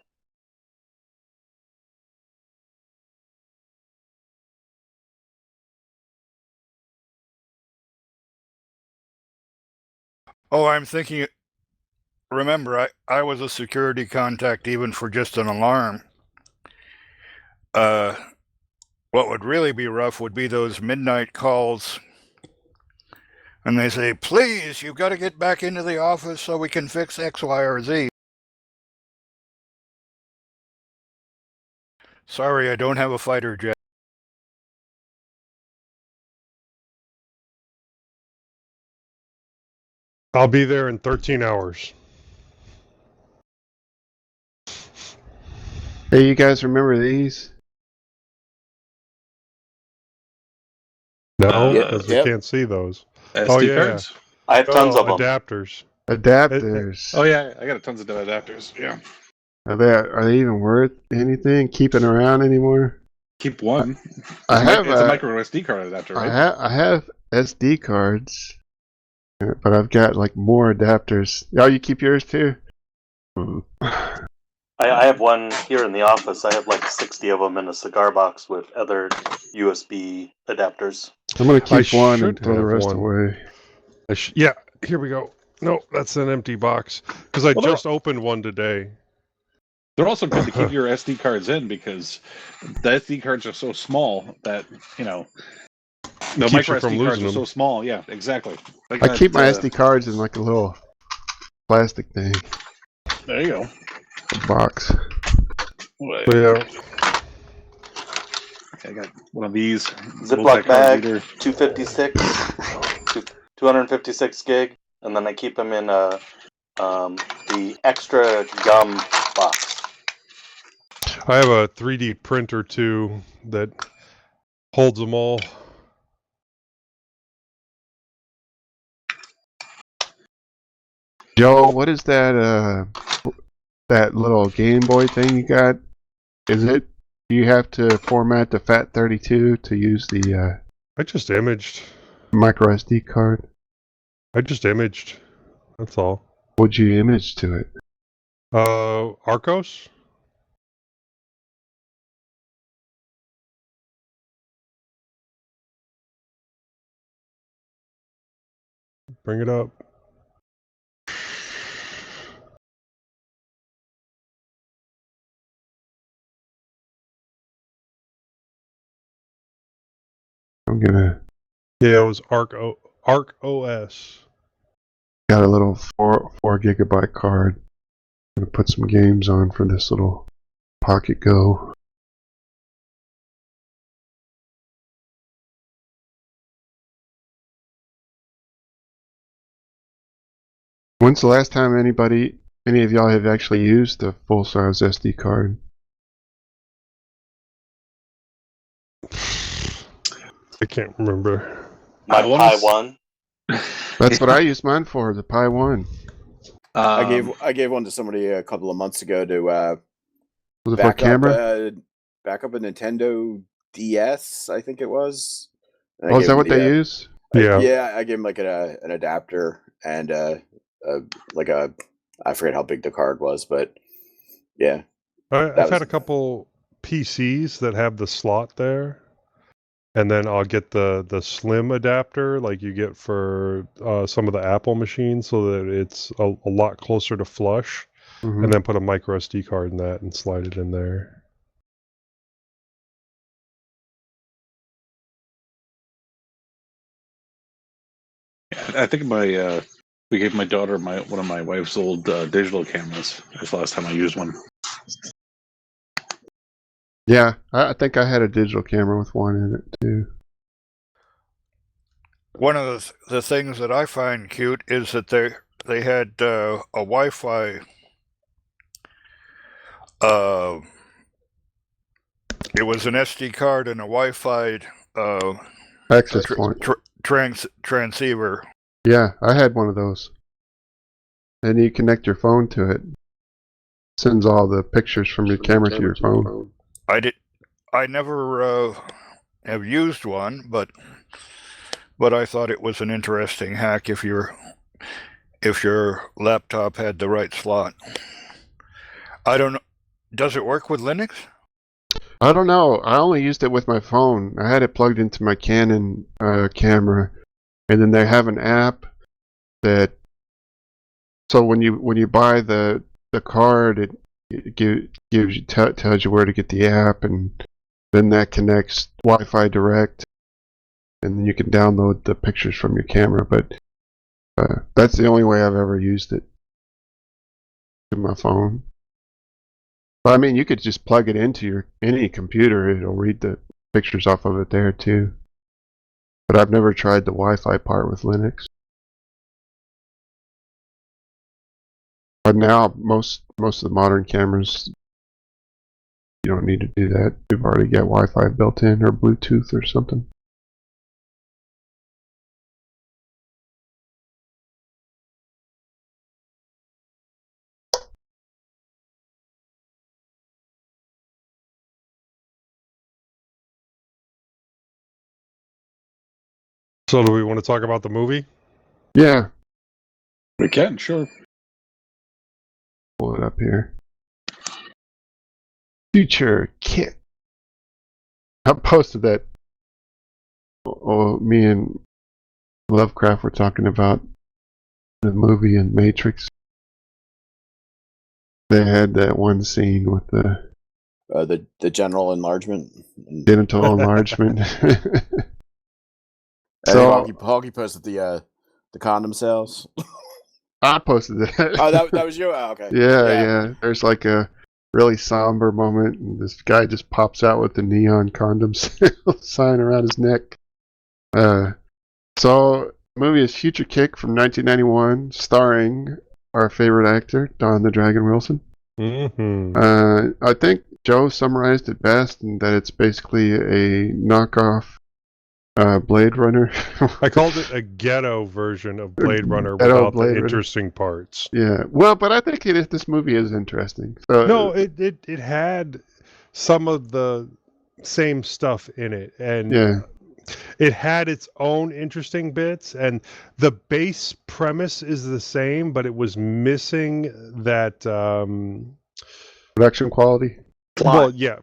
Oh, I'm thinking. Remember, I was a security contact even for just an alarm. What would really be rough would be those midnight calls. And they say, please, you've got to get back into the office so we can fix X, Y, or Z. Sorry, I don't have a fighter jet. I'll be there in 13 hours. Hey, you guys remember these? No, Yep. because we Yep. can't see those. SD cards? I have tons of them. Adapters. Adapters. Oh yeah, I got tons of adapters. Yeah. Are they even worth anything? Keeping around anymore? Keep one. I have It's a micro SD card adapter, right? I have SD cards, but I've got like more adapters. Oh, you keep yours too? I have one here in the office. I have like 60 of them in a cigar box with other USB adapters. I'm gonna keep one should and throw the have rest one. away. Yeah, here we go. No, that's an empty box. Because I just opened one today. They're also good to keep your SD cards in because the SD cards are so small that, the Keeps micro you from SD cards losing are so them. small. Yeah, exactly. I keep my SD cards in like a little plastic thing. There you go. Box. Yeah. Okay, I got one of these. Ziploc bag, Reader. 256, 256 gig, and then I keep them in the extra gum box. I have a 3D printer too that holds them all. Joe, what is that that little Game Boy thing you got? Do you have to format the FAT32 to use the I just imaged. micro SD card? I just imaged. That's all. What'd you image to it? Arcos? Bring it up. I'm gonna Yeah, it was Arc OS. got a little 4 gigabyte card. I'm gonna put some games on for this little Pocket Go. When's the last time any of y'all have actually used the full size SD card? I can't remember. My I wanna Pi s- 1. That's what I used mine for, the Pi 1. I gave one to somebody a couple of months ago to Was it for back camera? back up a Nintendo DS, I think it was. And I Oh, gave is that him what the, they use? Yeah. Yeah, I gave him like an adapter and like a, I forget how big the card was, but yeah. I've had a couple PCs that have the slot there, and then I'll get the slim adapter like you get for some of the Apple machines, so that it's a lot closer to flush, Mhm. and then put a micro SD card in that and slide it in there. I think we gave my daughter one of my wife's old digital cameras. That's the last time I used one. Yeah, I think I had a digital camera with one in it too. One of the things that I find cute is that they had a Wi-Fi. It was an SD card and a Wi-Fi Access point. transceiver. Yeah, I had one of those. And you connect your phone to it. Sends all the pictures from your camera to your phone. I never have used one, but I thought it was an interesting hack if your laptop had the right slot. I don't know. Does it work with Linux? I don't know. I only used it with my phone. I had it plugged into my Canon camera, and then they have an app that. So when you buy the card, it gives you tells you where to get the app, and then that connects Wi-Fi direct, and then you can download the pictures from your camera. But that's the only way I've ever used it. To my phone. But I mean, you could just plug it into any computer; it'll read the pictures off of it there too. But I've never tried the Wi-Fi part with Linux. But now most of the modern cameras, you don't need to do that. You've already got Wi-Fi built in or Bluetooth or something. So do we want to talk about the movie? Yeah. We can, sure. Pull it up here. Future Kit. I posted that. Oh, me and Lovecraft were talking about the movie and Matrix. They had that one scene with the general enlargement. genital enlargement. So Honkey posted the condom sales. I posted that. Oh, that was you. Oh, okay. Yeah. There's like a really somber moment, and this guy just pops out with the neon condom sign around his neck. So the movie is Future Kick from 1991, starring our favorite actor, Don the Dragon Wilson. Mm-hmm. I think Joe summarized it best in that it's basically a knockoff Blade Runner. I called it a ghetto version of Blade Runner without the interesting parts. Yeah, well, but I think this movie is interesting. So, no, it had some of the same stuff in it, and yeah. It had its own interesting bits, and the base premise is the same, but it was missing that production quality. Plot. Well, yeah,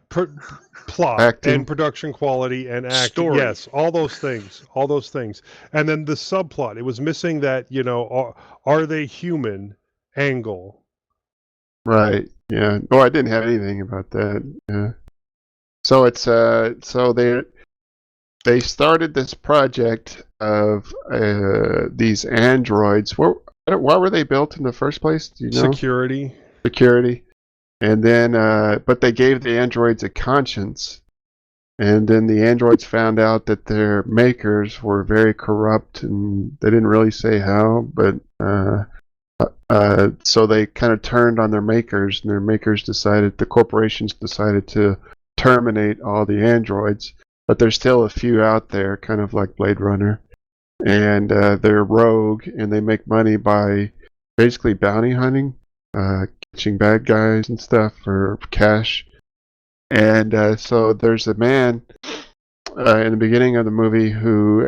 plot acting. And production quality and acting. Story. Yes, all those things, and then the subplot. It was missing that are they human angle. Right. Yeah. Oh, I didn't have anything about that. Yeah. So it's so they started this project of these androids. Why were they built in the first place? Do you know? Security. And then, but they gave the androids a conscience. And then the androids found out that their makers were very corrupt, and they didn't really say how, but so they kind of turned on their makers, and their makers the corporations decided to terminate all the androids. But there's still a few out there, kind of like Blade Runner, and they're rogue, and they make money by basically bounty hunting, catching bad guys and stuff for cash. And so there's a man in the beginning of the movie who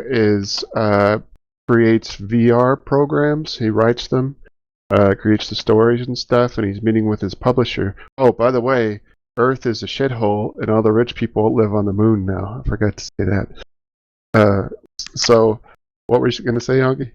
creates VR programs. He writes them, creates the stories and stuff, and he's meeting with his publisher. Oh, by the way, Earth is a shithole, and all the rich people live on the moon now. I forgot to say that. So, what were you going to say, Honkey?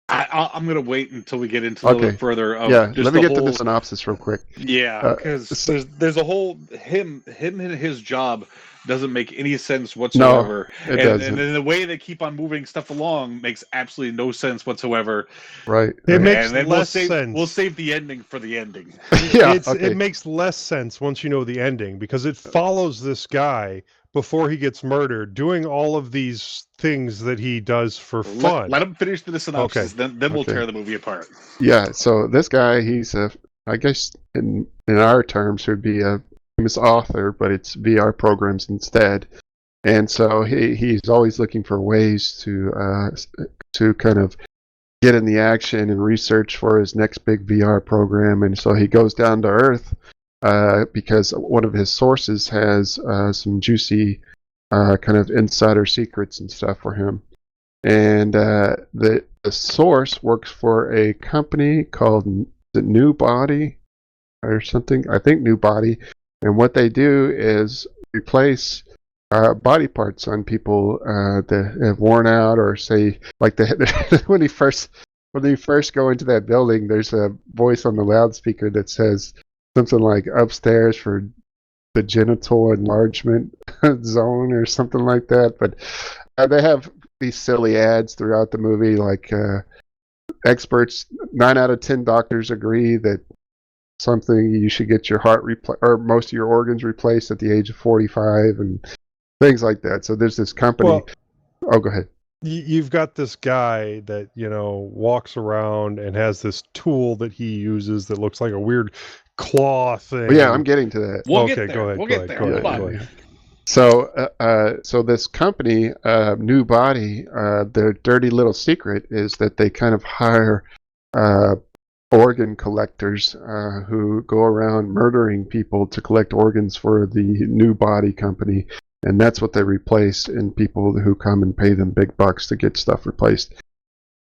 I'm going to wait until we get into a little bit further. Let me get to the synopsis real quick. Yeah, because there's a whole him and his job doesn't make any sense whatsoever. No, it doesn't. And the way they keep on moving stuff along makes absolutely no sense whatsoever. Right. It makes and then less sense. We'll save the ending for the ending. Yeah, It makes less sense once you know the ending, because it follows this guy before he gets murdered, doing all of these things that he does for fun. Let him finish the synopsis, then we'll tear the movie apart. Yeah, so this guy, he's I guess in our terms, would be a famous author, but it's VR programs instead. And so he's always looking for ways to kind of get in the action and research for his next big VR program. And so he goes down to Earth because one of his sources has some juicy kind of insider secrets and stuff for him. And the source works for a company called the New Body or something. I think New Body. And what they do is replace body parts on people that have worn out, or say, like when you first go into that building, there's a voice on the loudspeaker that says something like "upstairs for the genital enlargement zone" or something like that. But they have these silly ads throughout the movie, like experts, 9 out of 10 doctors agree that something you should get your heart or most of your organs replaced at the age of 45, and things like that. So there's this company. Go ahead. You've got this guy that, walks around and has this tool that he uses that looks like a weird claw thing. Well, yeah, I'm getting to that. Go ahead. So this company, New Body, their dirty little secret is that they kind of hire organ collectors who go around murdering people to collect organs for the New Body company. And that's what they replace in people who come and pay them big bucks to get stuff replaced.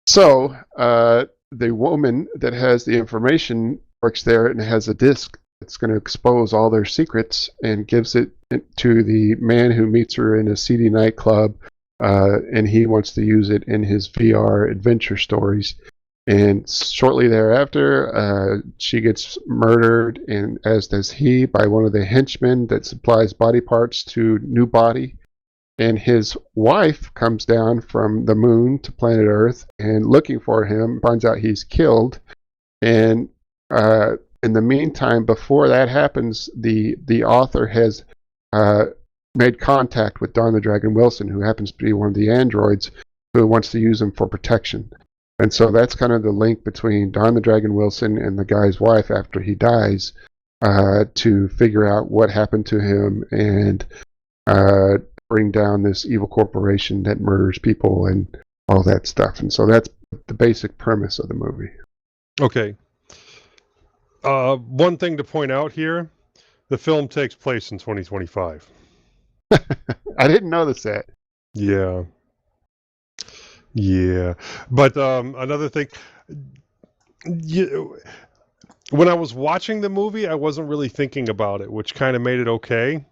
So the woman that has the information works there and has a disc that's going to expose all their secrets, and gives it to the man who meets her in a seedy nightclub, and he wants to use it in his VR adventure stories. And shortly thereafter, she gets murdered, and as does he, by one of the henchmen that supplies body parts to New Body. And his wife comes down from the moon to planet Earth, and looking for him, finds out he's killed. And in the meantime, before that happens, the author has made contact with Don the Dragon Wilson, who happens to be one of the androids, who wants to use him for protection. And so that's kind of the link between Don the Dragon Wilson and the guy's wife after he dies, to figure out what happened to him and bring down this evil corporation that murders people and all that stuff. And so that's the basic premise of the movie. Okay. One thing to point out here, the film takes place in 2025. I didn't notice that. Yeah. Yeah. But another thing, when I was watching the movie, I wasn't really thinking about it, which kind of made it okay.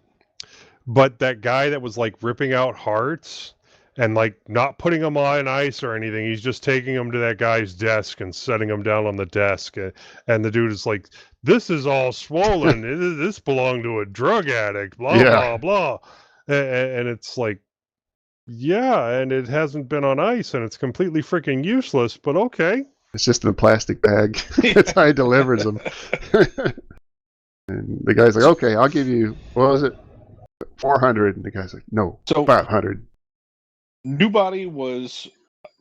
But that guy that was like ripping out hearts and like not putting them on ice or anything, he's just taking them to that guy's desk and setting them down on the desk. And the dude is like, "This is all swollen. This belonged to a drug addict, blah, blah, blah." And it's like, yeah, and it hasn't been on ice, and it's completely freaking useless, but okay. It's just in a plastic bag. That's how he delivers them. And the guy's like, "Okay, I'll give you, what was it, 400? And the guy's like, "No, 500. New Body was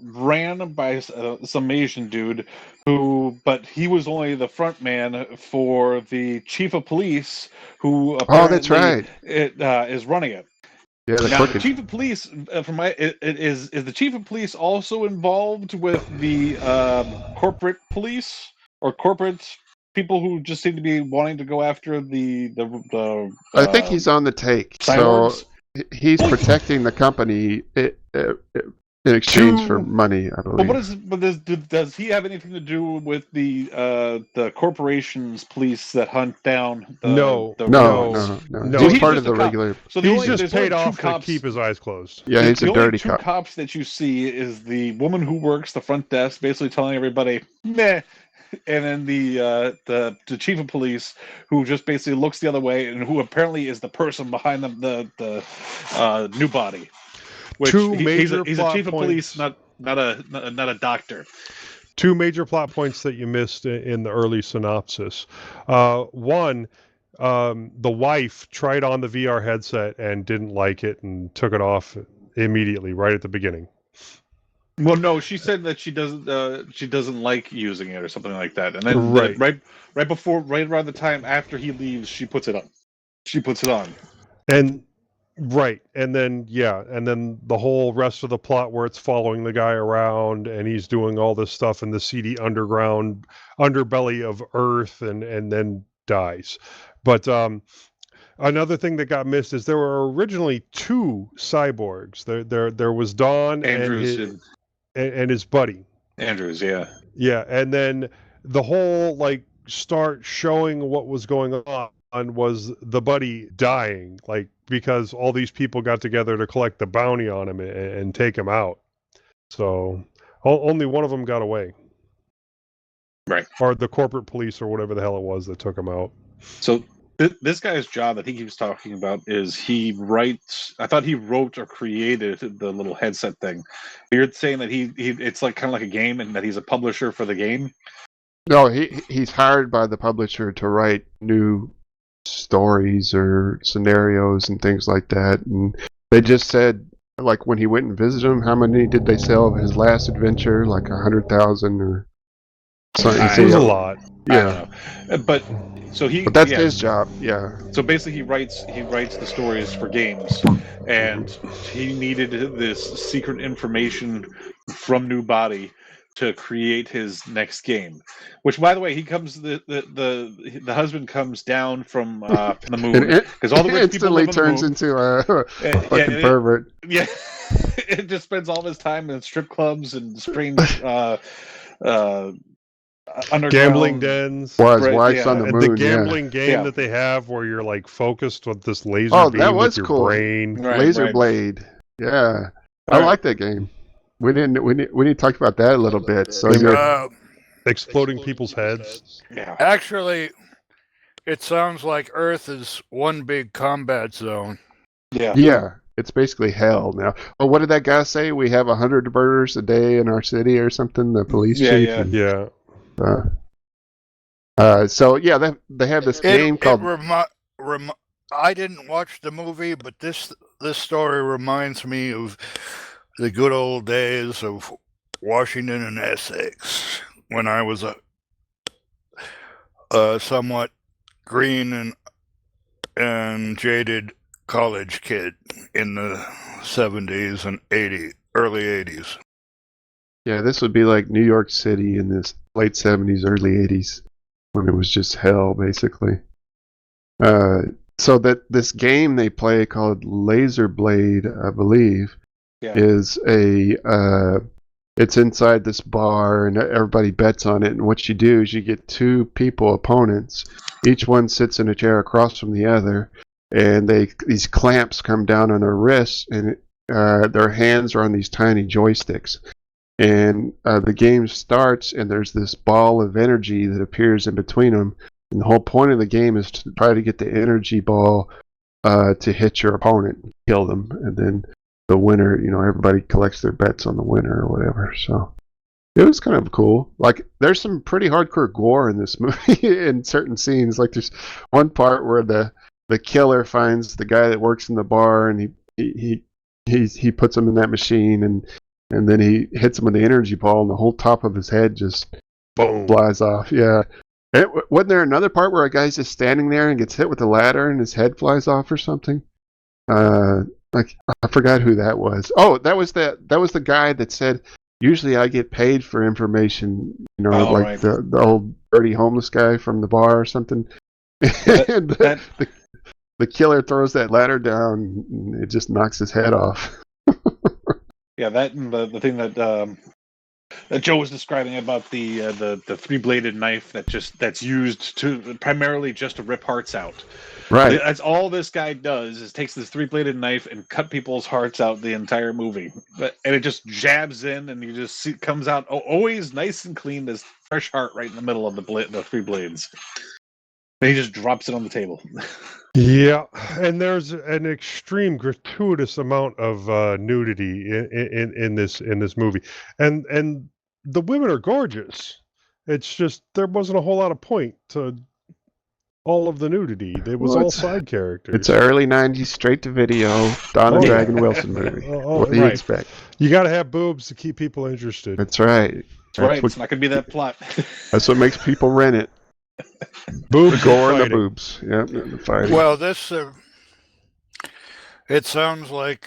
ran by some Asian dude but he was only the front man for the chief of police, who apparently that's right. is running it. Yeah, the Now, the crooked. chief of police, is the chief of police also involved with the corporate police or corporate people who just seem to be wanting to go after the I think he's on the take. cyborgs? So he's protecting the company in exchange for money, I But believe. does he have anything to do with the corporation's police that hunt down the No. the No, rebels? no. No, So He's he's part just of a the cop. regular. So He's just there's only paid two off to cops. keep his eyes closed. Yeah, he's a The only dirty two cop. cops that you see is the woman who works the front desk, basically telling everybody meh, and then the chief of police who just basically looks the other way and who apparently is the person behind the new body. Which Two major he's a plot chief of police, points. not a doctor. Two major plot points that you missed in the early synopsis. One, the wife tried on the VR headset and didn't like it and took it off immediately, right at the beginning. Well, no, she said that she doesn't like using it or something like that. And then Right. right around the time after he leaves, she puts it on. And right, and then the whole rest of the plot where it's following the guy around and he's doing all this stuff in the seedy underground underbelly of Earth and then dies. But another thing that got missed is there were originally two cyborgs. There was Don Andrews and his buddy. Andrews, yeah. Yeah, and then the whole start showing what was going on was the buddy dying, because all these people got together to collect the bounty on him and take him out. So only one of them got away. Right. Or the corporate police or whatever the hell it was that took him out. So this guy's job that he keeps talking about is he writes. I thought he wrote or created the little headset thing. You're saying that he it's kind of like a game and that he's a publisher for the game? No, he's hired by the publisher to write new stories or scenarios and things like that. And they just said, when he went and visited them, how many did they sell of his last adventure? 100,000 or something. It was a lot. Yeah. I don't know. But that's his job. Yeah. So basically, he writes the stories for games, and he needed this secret information from New Body to create his next game. Which, by the way, he comes the husband comes down from the moon because all the rich people live on the moon. Turns into a fucking pervert. Yeah, it just spends all of his time in strip clubs and strange gambling dens. Well, his wife's on the moon. The gambling game that they have where you're focused with this laser beam that was with your cool. brain. Laser blade. Yeah. I like that game. We need to talk about that a little bit. So exploding people's heads. Yeah. Actually, it sounds like Earth is one big combat zone. Yeah. Yeah. It's basically hell now. Well, what did that guy say? We have 100 murders a day in our city or something? The police chief? Yeah. So, yeah, they have this game called... I didn't watch the movie, but this story reminds me of the good old days of Washington and Essex when I was a somewhat green and jaded college kid in the 70s and early 80s. Yeah, this would be like New York City in this late 70s, early 80s when it was just hell, basically. So that this game they play called Laser Blade, I believe, is it's inside this bar and everybody bets on it. And what you do is you get two opponents. Each one sits in a chair across from the other, and these clamps come down on their wrists, and their hands are on these tiny joysticks. And the game starts, and there's this ball of energy that appears in between them. And the whole point of the game is to try to get the energy ball to hit your opponent and kill them. And then the winner, everybody collects their bets on the winner or whatever. So it was kind of cool. There's some pretty hardcore gore in this movie in certain scenes. There's one part where the killer finds the guy that works in the bar, and he puts him in that machine, and then he hits him with the energy ball, and the whole top of his head just boom flies off. Yeah. Wasn't there another part where a guy's just standing there and gets hit with a ladder and his head flies off or something? Like, I forgot who that was. Oh, that was the guy that said, usually I get paid for information, Oh, like right. the old dirty homeless guy from the bar or something. And the killer throws that ladder down, and it just knocks his head off. Yeah, that and the thing that Joe was describing about the three-bladed knife that's used to primarily just to rip hearts out. Right. That's all this guy does is takes this three-bladed knife and cut people's hearts out the entire movie. And it just jabs in, and you just see it comes out always nice and clean, this fresh heart right in the middle of the three blades. And he just drops it on the table. Yeah, and there's an extreme gratuitous amount of nudity in this movie, and the women are gorgeous. It's just there wasn't a whole lot of point to all of the nudity. It was all side characters. It's an early '90s straight-to-video Don and Dragon Wilson movie. What do you expect? You got to have boobs to keep people interested. That's right. It's not going to be that plot. That's what makes people rent it. Boobs, gore and the boobs. Yep, the fighting. Well, this it sounds like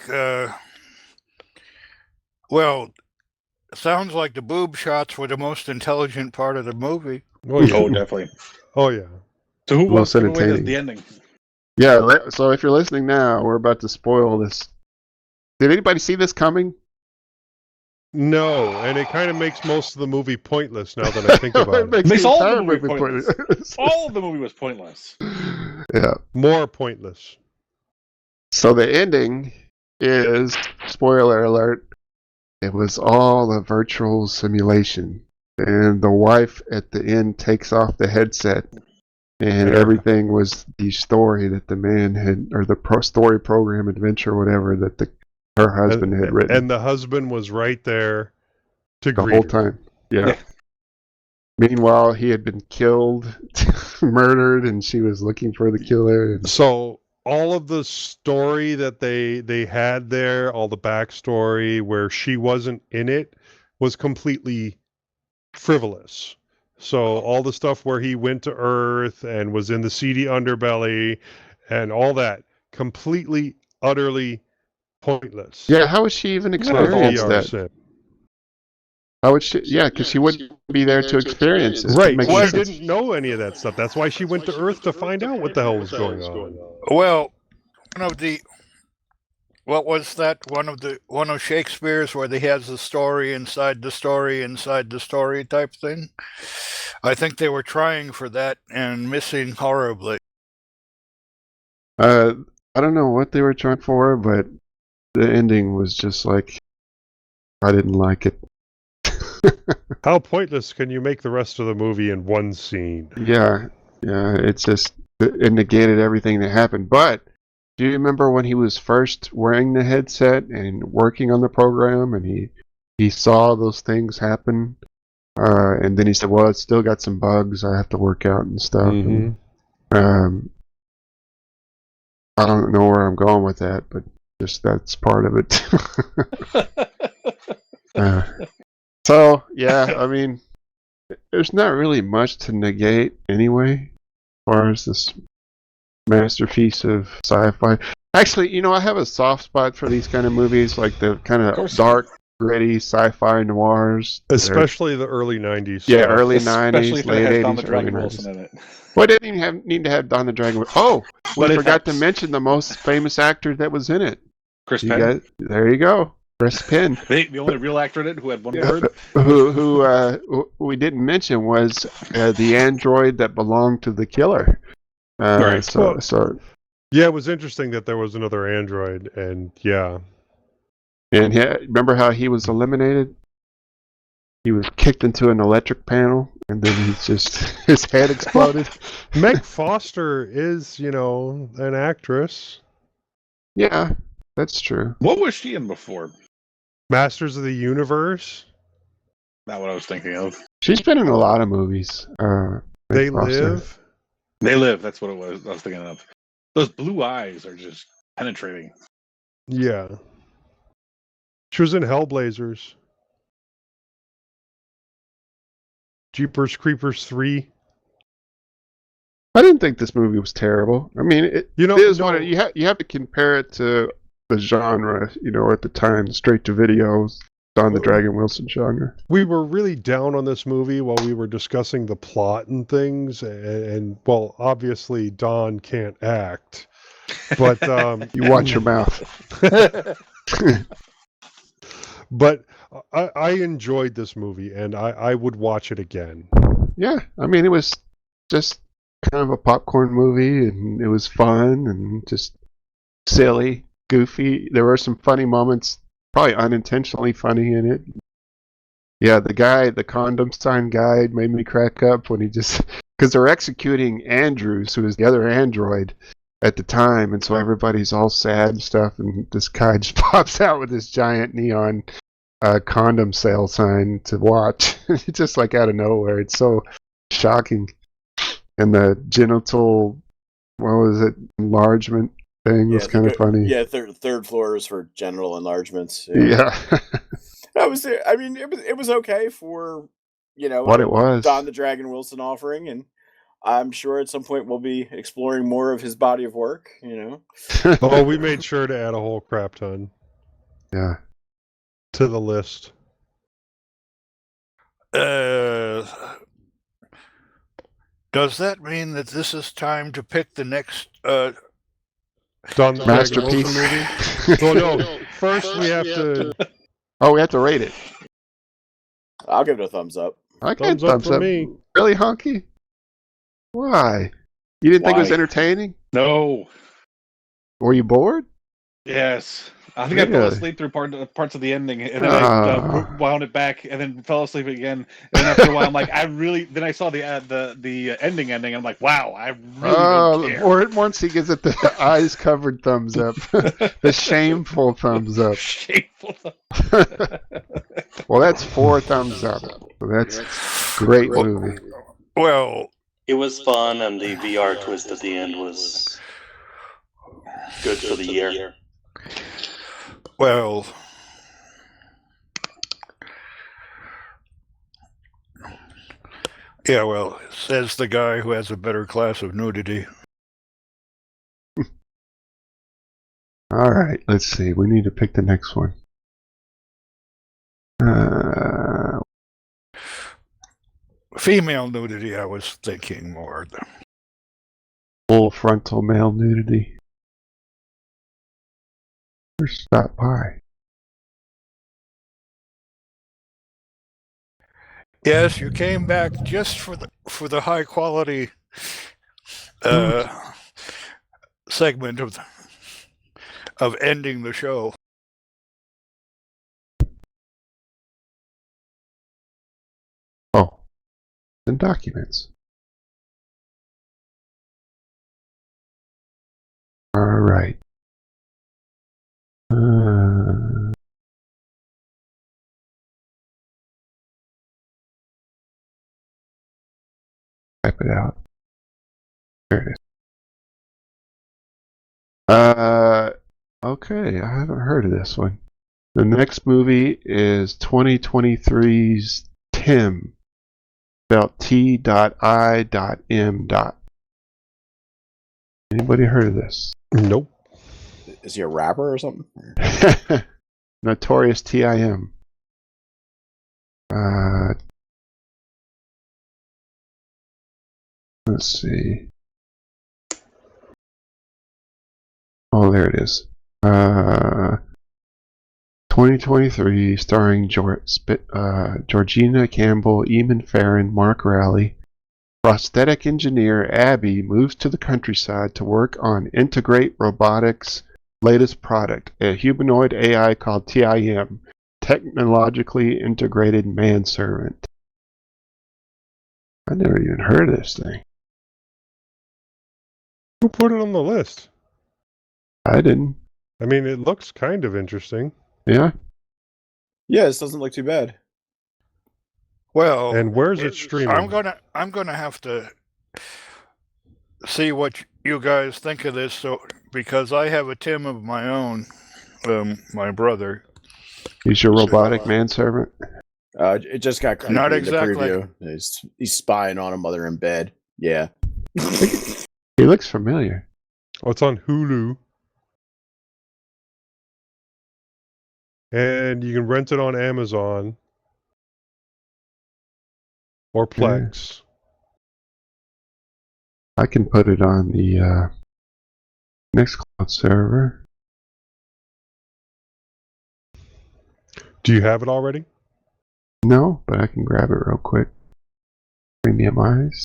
sounds like the boob shots were the most intelligent part of the movie. Oh, yeah. Oh, definitely. Oh, yeah. So who wants to give away entertaining. the ending? Yeah, so if you're listening now, we're about to spoil this. Did anybody see this coming? No, and it kind of makes most of the movie pointless now that I think about it. Makes all of the movie pointless. All of the movie was pointless. Yeah. More pointless. So the ending is, spoiler alert, it was all a virtual simulation. And the wife at the end takes off the headset, and everything was the story that the man had, or the story program adventure, whatever, that her husband had written. And the husband was right there to the greet whole her. time. Yeah. Meanwhile, he had been killed, murdered, and she was looking for the killer. And so all of the story that they had there, all the backstory where she wasn't in it, was completely frivolous. So all the stuff where he went to Earth and was in the seedy underbelly and all that, completely, utterly pointless. yeah, how would she even experience that? How would she? Yeah, because she wouldn't be there to experience it. Right. Makes She sense. didn't know any of that stuff. That's why she went to Earth to find out what the hell was going on. Well, one of Shakespeare's where he has the story inside the story inside the story type thing? I think they were trying for that and missing horribly. I don't know what they were trying for, but the ending was just like, I didn't like it. How pointless can you make the rest of the movie in one scene? Yeah, it's just, it negated everything that happened. But do you remember when he was first wearing the headset and working on the program, and he saw those things happen, and then he said, well, it's still got some bugs I have to work out and stuff. Mm-hmm. And, I don't know where I'm going with that, but just that's part of it. So, yeah, I mean, there's not really much to negate anyway, as far as this masterpiece of sci-fi. Actually, I have a soft spot for these kind of movies, like the kind of dark, gritty sci-fi noirs. Especially the early 90s. Yeah, early Especially 90s, if it late has 80s, Don the early Dragon 90s. Wilson in it. Well, it didn't even need to have Don the Dragon. Oh, we But it forgot to helps. mention the most famous actor that was in it. Chris Penn. There you go. Chris Penn. The only real actor in it who had one word. Who we didn't mention was the android that belonged to the killer. Right. So yeah, it was interesting that there was another android, and yeah. And remember how he was eliminated? He was kicked into an electric panel, and then his head exploded. Meg Foster is, an actress. Yeah, that's true. What was she in before? Masters of the Universe. Not what I was thinking of. She's been in a lot of movies. They Meg Foster. Live. They Live. That's what it was. I was thinking of. Those blue eyes are just penetrating. Yeah. She was in Hellblazers. Jeepers Creepers 3. I didn't think this movie was terrible. I mean, it is no. what you have to compare it to the genre, at the time, straight to video, Don the Dragon Wilson genre. We were really down on this movie while we were discussing the plot and things, and well, obviously Don can't act, but You watch your mouth. But I enjoyed this movie, and I would watch it again. Yeah, I mean, it was just kind of a popcorn movie, and it was fun and just silly, goofy. There were some funny moments, probably unintentionally funny in it. Yeah, the condom sign guy made me crack up when he just, because they're executing Andrews, who was the other android at the time, and so everybody's all sad and stuff, and this guy just pops out with this giant neon condom sale sign to watch, just like out of nowhere. It's so shocking. And the genital, what was it, enlargement thing was kind of funny. Yeah, third floors for genital enlargements. Yeah. That was it. I mean, it was okay for what it was. Don the Dragon Wilson offering, and I'm sure at some point we'll be exploring more of his body of work. Oh, we made sure to add a whole crap ton. Yeah. To the list. Does that mean that this is time to pick the next Don the masterpiece movie? Well, no. First, we have to. Oh, we have to rate it. I'll give it a thumbs up. Okay, Thumbs up for me. Really, Honkey? Why? You didn't think it was entertaining? No. Were you bored? Yes. I think I fell asleep through parts of the ending, and then I wound it back, and then fell asleep again. And then after a while, I'm like, Then I saw the ending. I'm like, wow, I really don't care. Or once he gives it the eyes covered thumbs up, the shameful thumbs up. Shameful thumbs up. Well, that's 4 thumbs up. So that's great movie. Well, it was fun, and the VR twist at the end was good for the year. Well, yeah, well, says the guy who has a better class of nudity. All right, let's see. We need to pick the next one. Female nudity, I was thinking more. Full frontal male nudity. Stop by. Yes, you came back just for the high quality segment of ending the show. Oh, and documents. All right. Type it out. There it is. Okay, I haven't heard of this one. The next movie is 2023's T.I.M, spelled T.I.M. Anybody heard of this? Nope. Is he a rapper or something? Notorious T.I.M. Let's see. Oh, there it is. 2023, starring Georgina Campbell, Eamon Farron, Mark Rowley. Prosthetic engineer Abby moves to the countryside to work on Integrate Robotics' latest product, a humanoid AI called T.I.M, technologically integrated manservant. I never even heard of this thing. Who put it on the list? I didn't. I mean, it looks kind of interesting. Yeah? Yeah, this doesn't look too bad. Well, and where's it streaming? I'm gonna have to see what you guys think of this, because I have a T.I.M of my own, my brother. He's your robotic manservant? It just got creepy. Not in exactly. The preview. He's spying on a mother in bed. Yeah. He looks familiar. Oh, it's on Hulu. and you can rent it on Amazon or Plex. I can put it on the NextCloud server. Do you have it already? No, but I can grab it real quick. Premium eyes.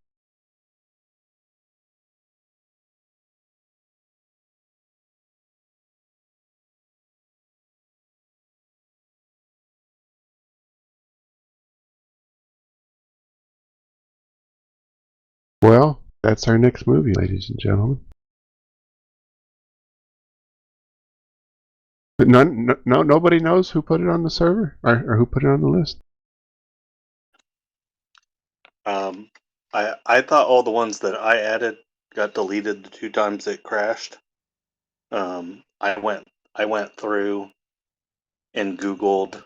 Well, that's our next movie, ladies and gentlemen. But nobody knows who put it on the server or who put it on the list. I thought all the ones that I added got deleted the 2 times it crashed. I went through and Googled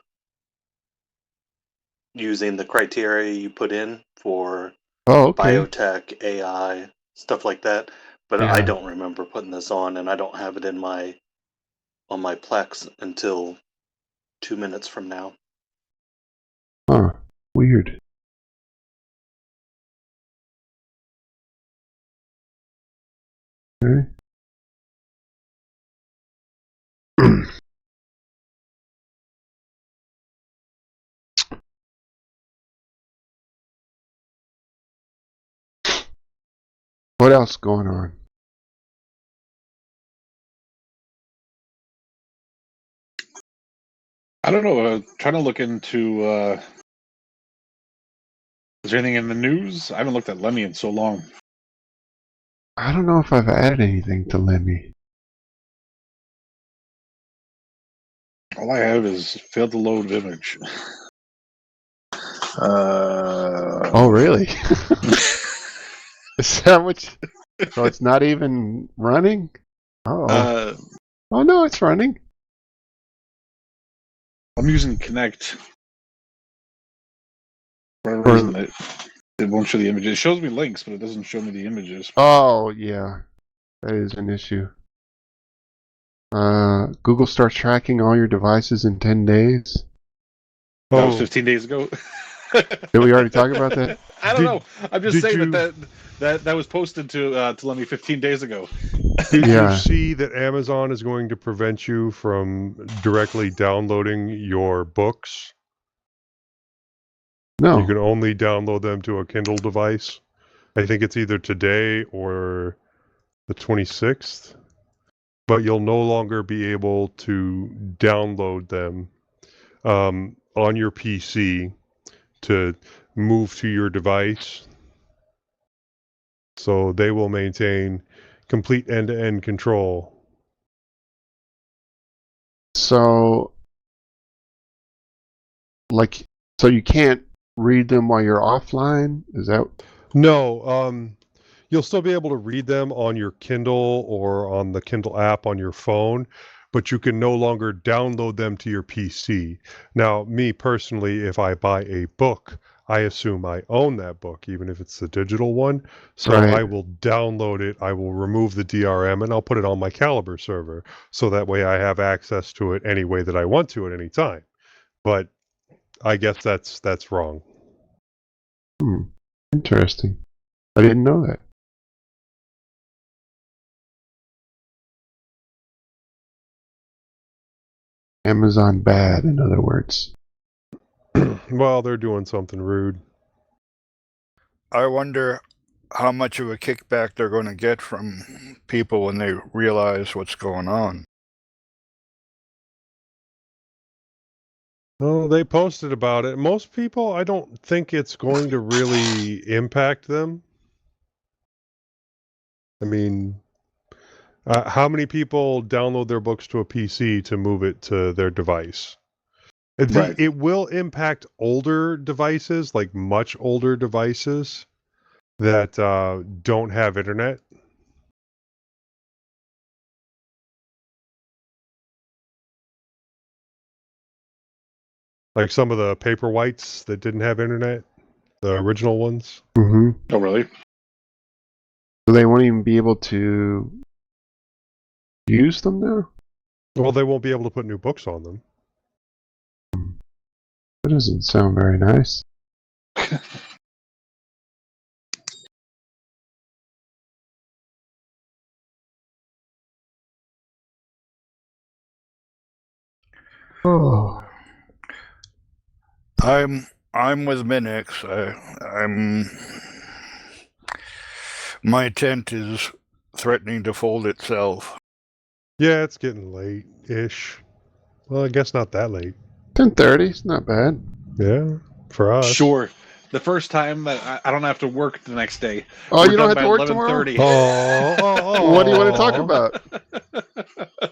using the criteria you put in for Oh, okay. biotech, AI, stuff like that. But I Yeah. don't remember putting this on, and I don't have it on my Plex until 2 minutes from now. Huh. Weird. Okay. What else going on? I don't know. Trying to look into. Is there anything in the news? I haven't looked at Lemmy in so long. I don't know if I've added anything to Lemmy. All I have is failed to load image. Oh, really? Is that what? So it's not even running? Oh no, it's running. I'm using Connect. For whatever reason, it won't show the images. It shows me links, but it doesn't show me the images. Oh yeah, that is an issue. Google starts tracking all your devices in 10 days. That was 15 days ago. Did we already talk about that? I don't know. I'm just saying you- that was posted to Lemmy 15 days ago. Did Yeah. you see that Amazon is going to prevent you from directly downloading your books? No. You can only download them to a Kindle device. I think it's either today or the 26th. But you'll no longer be able to download them on your PC to move to your device. So they will maintain complete end-to-end control. So, so you can't read them while you're offline? Is that? No, you'll still be able to read them on your Kindle or on the Kindle app on your phone, but you can no longer download them to your PC. Now, me personally, if I buy a book, I assume I own that book, even if it's the digital one. So Right. I will download it, I will remove the DRM, and I'll put it on my Calibre server. So that way I have access to it any way that I want to at any time. But I guess that's wrong. Interesting. I didn't know that. Amazon bad, in other words. Well, they're doing something rude. I wonder how much of a kickback they're going to get from people when they realize what's going on. Well, they posted about it. Most people, I don't think it's going to really impact them. I mean, how many people download their books to a PC to move it to their device? Right. It will impact older devices, like much older devices that don't have internet. Like some of the Paperwhites that didn't have internet, the original ones. Mm-hmm. Oh, really? So they won't even be able to use them now? Well, they won't be able to put new books on them. That doesn't sound very nice. Oh. I'm with Minnix. I'm. My tent is threatening to fold itself. Yeah, it's getting late-ish. Well, I guess not that late. 10:30. It's not bad. Yeah, for us. Sure. The first time that I don't have to work the next day. Oh, We're you don't done have to by work tomorrow? 11:30. Oh, What do you want to talk about?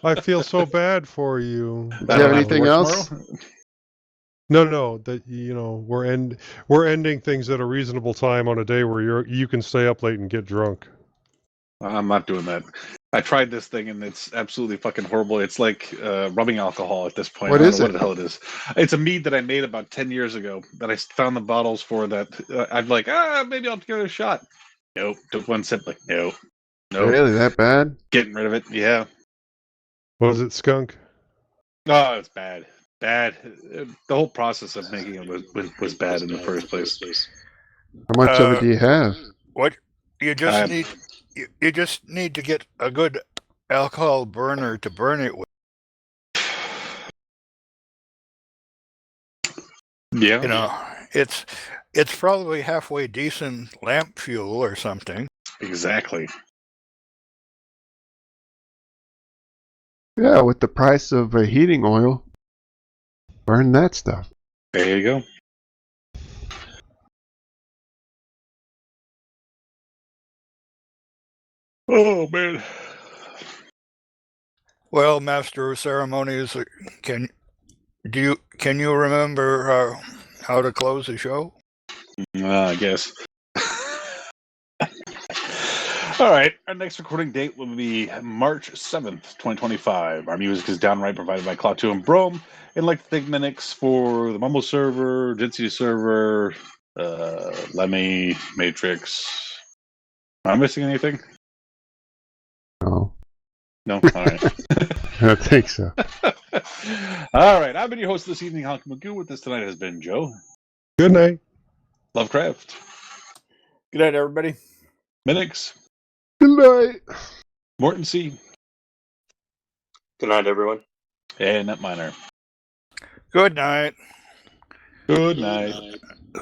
I feel so bad for you. Do you have anything else? No. That we're ending things at a reasonable time on a day where you can stay up late and get drunk. I'm not doing that. I tried this thing and it's absolutely fucking horrible. It's like rubbing alcohol at this point. What I don't is know it? what the hell it is. It's a mead that I made about 10 years ago that I found the bottles for that I'm like, maybe I'll give it a shot. Nope. Took one sip, like, nope. Really, that bad? Getting rid of it. Yeah. Was it skunk? Oh, it's bad. Bad. The whole process of making it was bad in the first place. How much of it do you have? What you just need? You just need to get a good alcohol burner to burn it with. Yeah. You know, it's probably halfway decent lamp fuel or something. Exactly. Yeah, with the price of heating oil, burn that stuff. There you go. Oh man. Well, Master of Ceremonies, can you remember how to close the show? I guess. All right. Our next recording date will be March 7th, 2025. Our music is downright provided by Cloud2 and Brome. And like to thank Minnix for the Mumble server, Jitsi server, Lemmy, Matrix. Am I missing anything? No, No? All right. I don't think so. All right. I've been your host this evening, Honkey Magoo. With this tonight has been Joe. Good night. Lovecraft. Good night, everybody. Minnix. Good night. Morton C. Good night, everyone. And Netminer. Good night. Good night.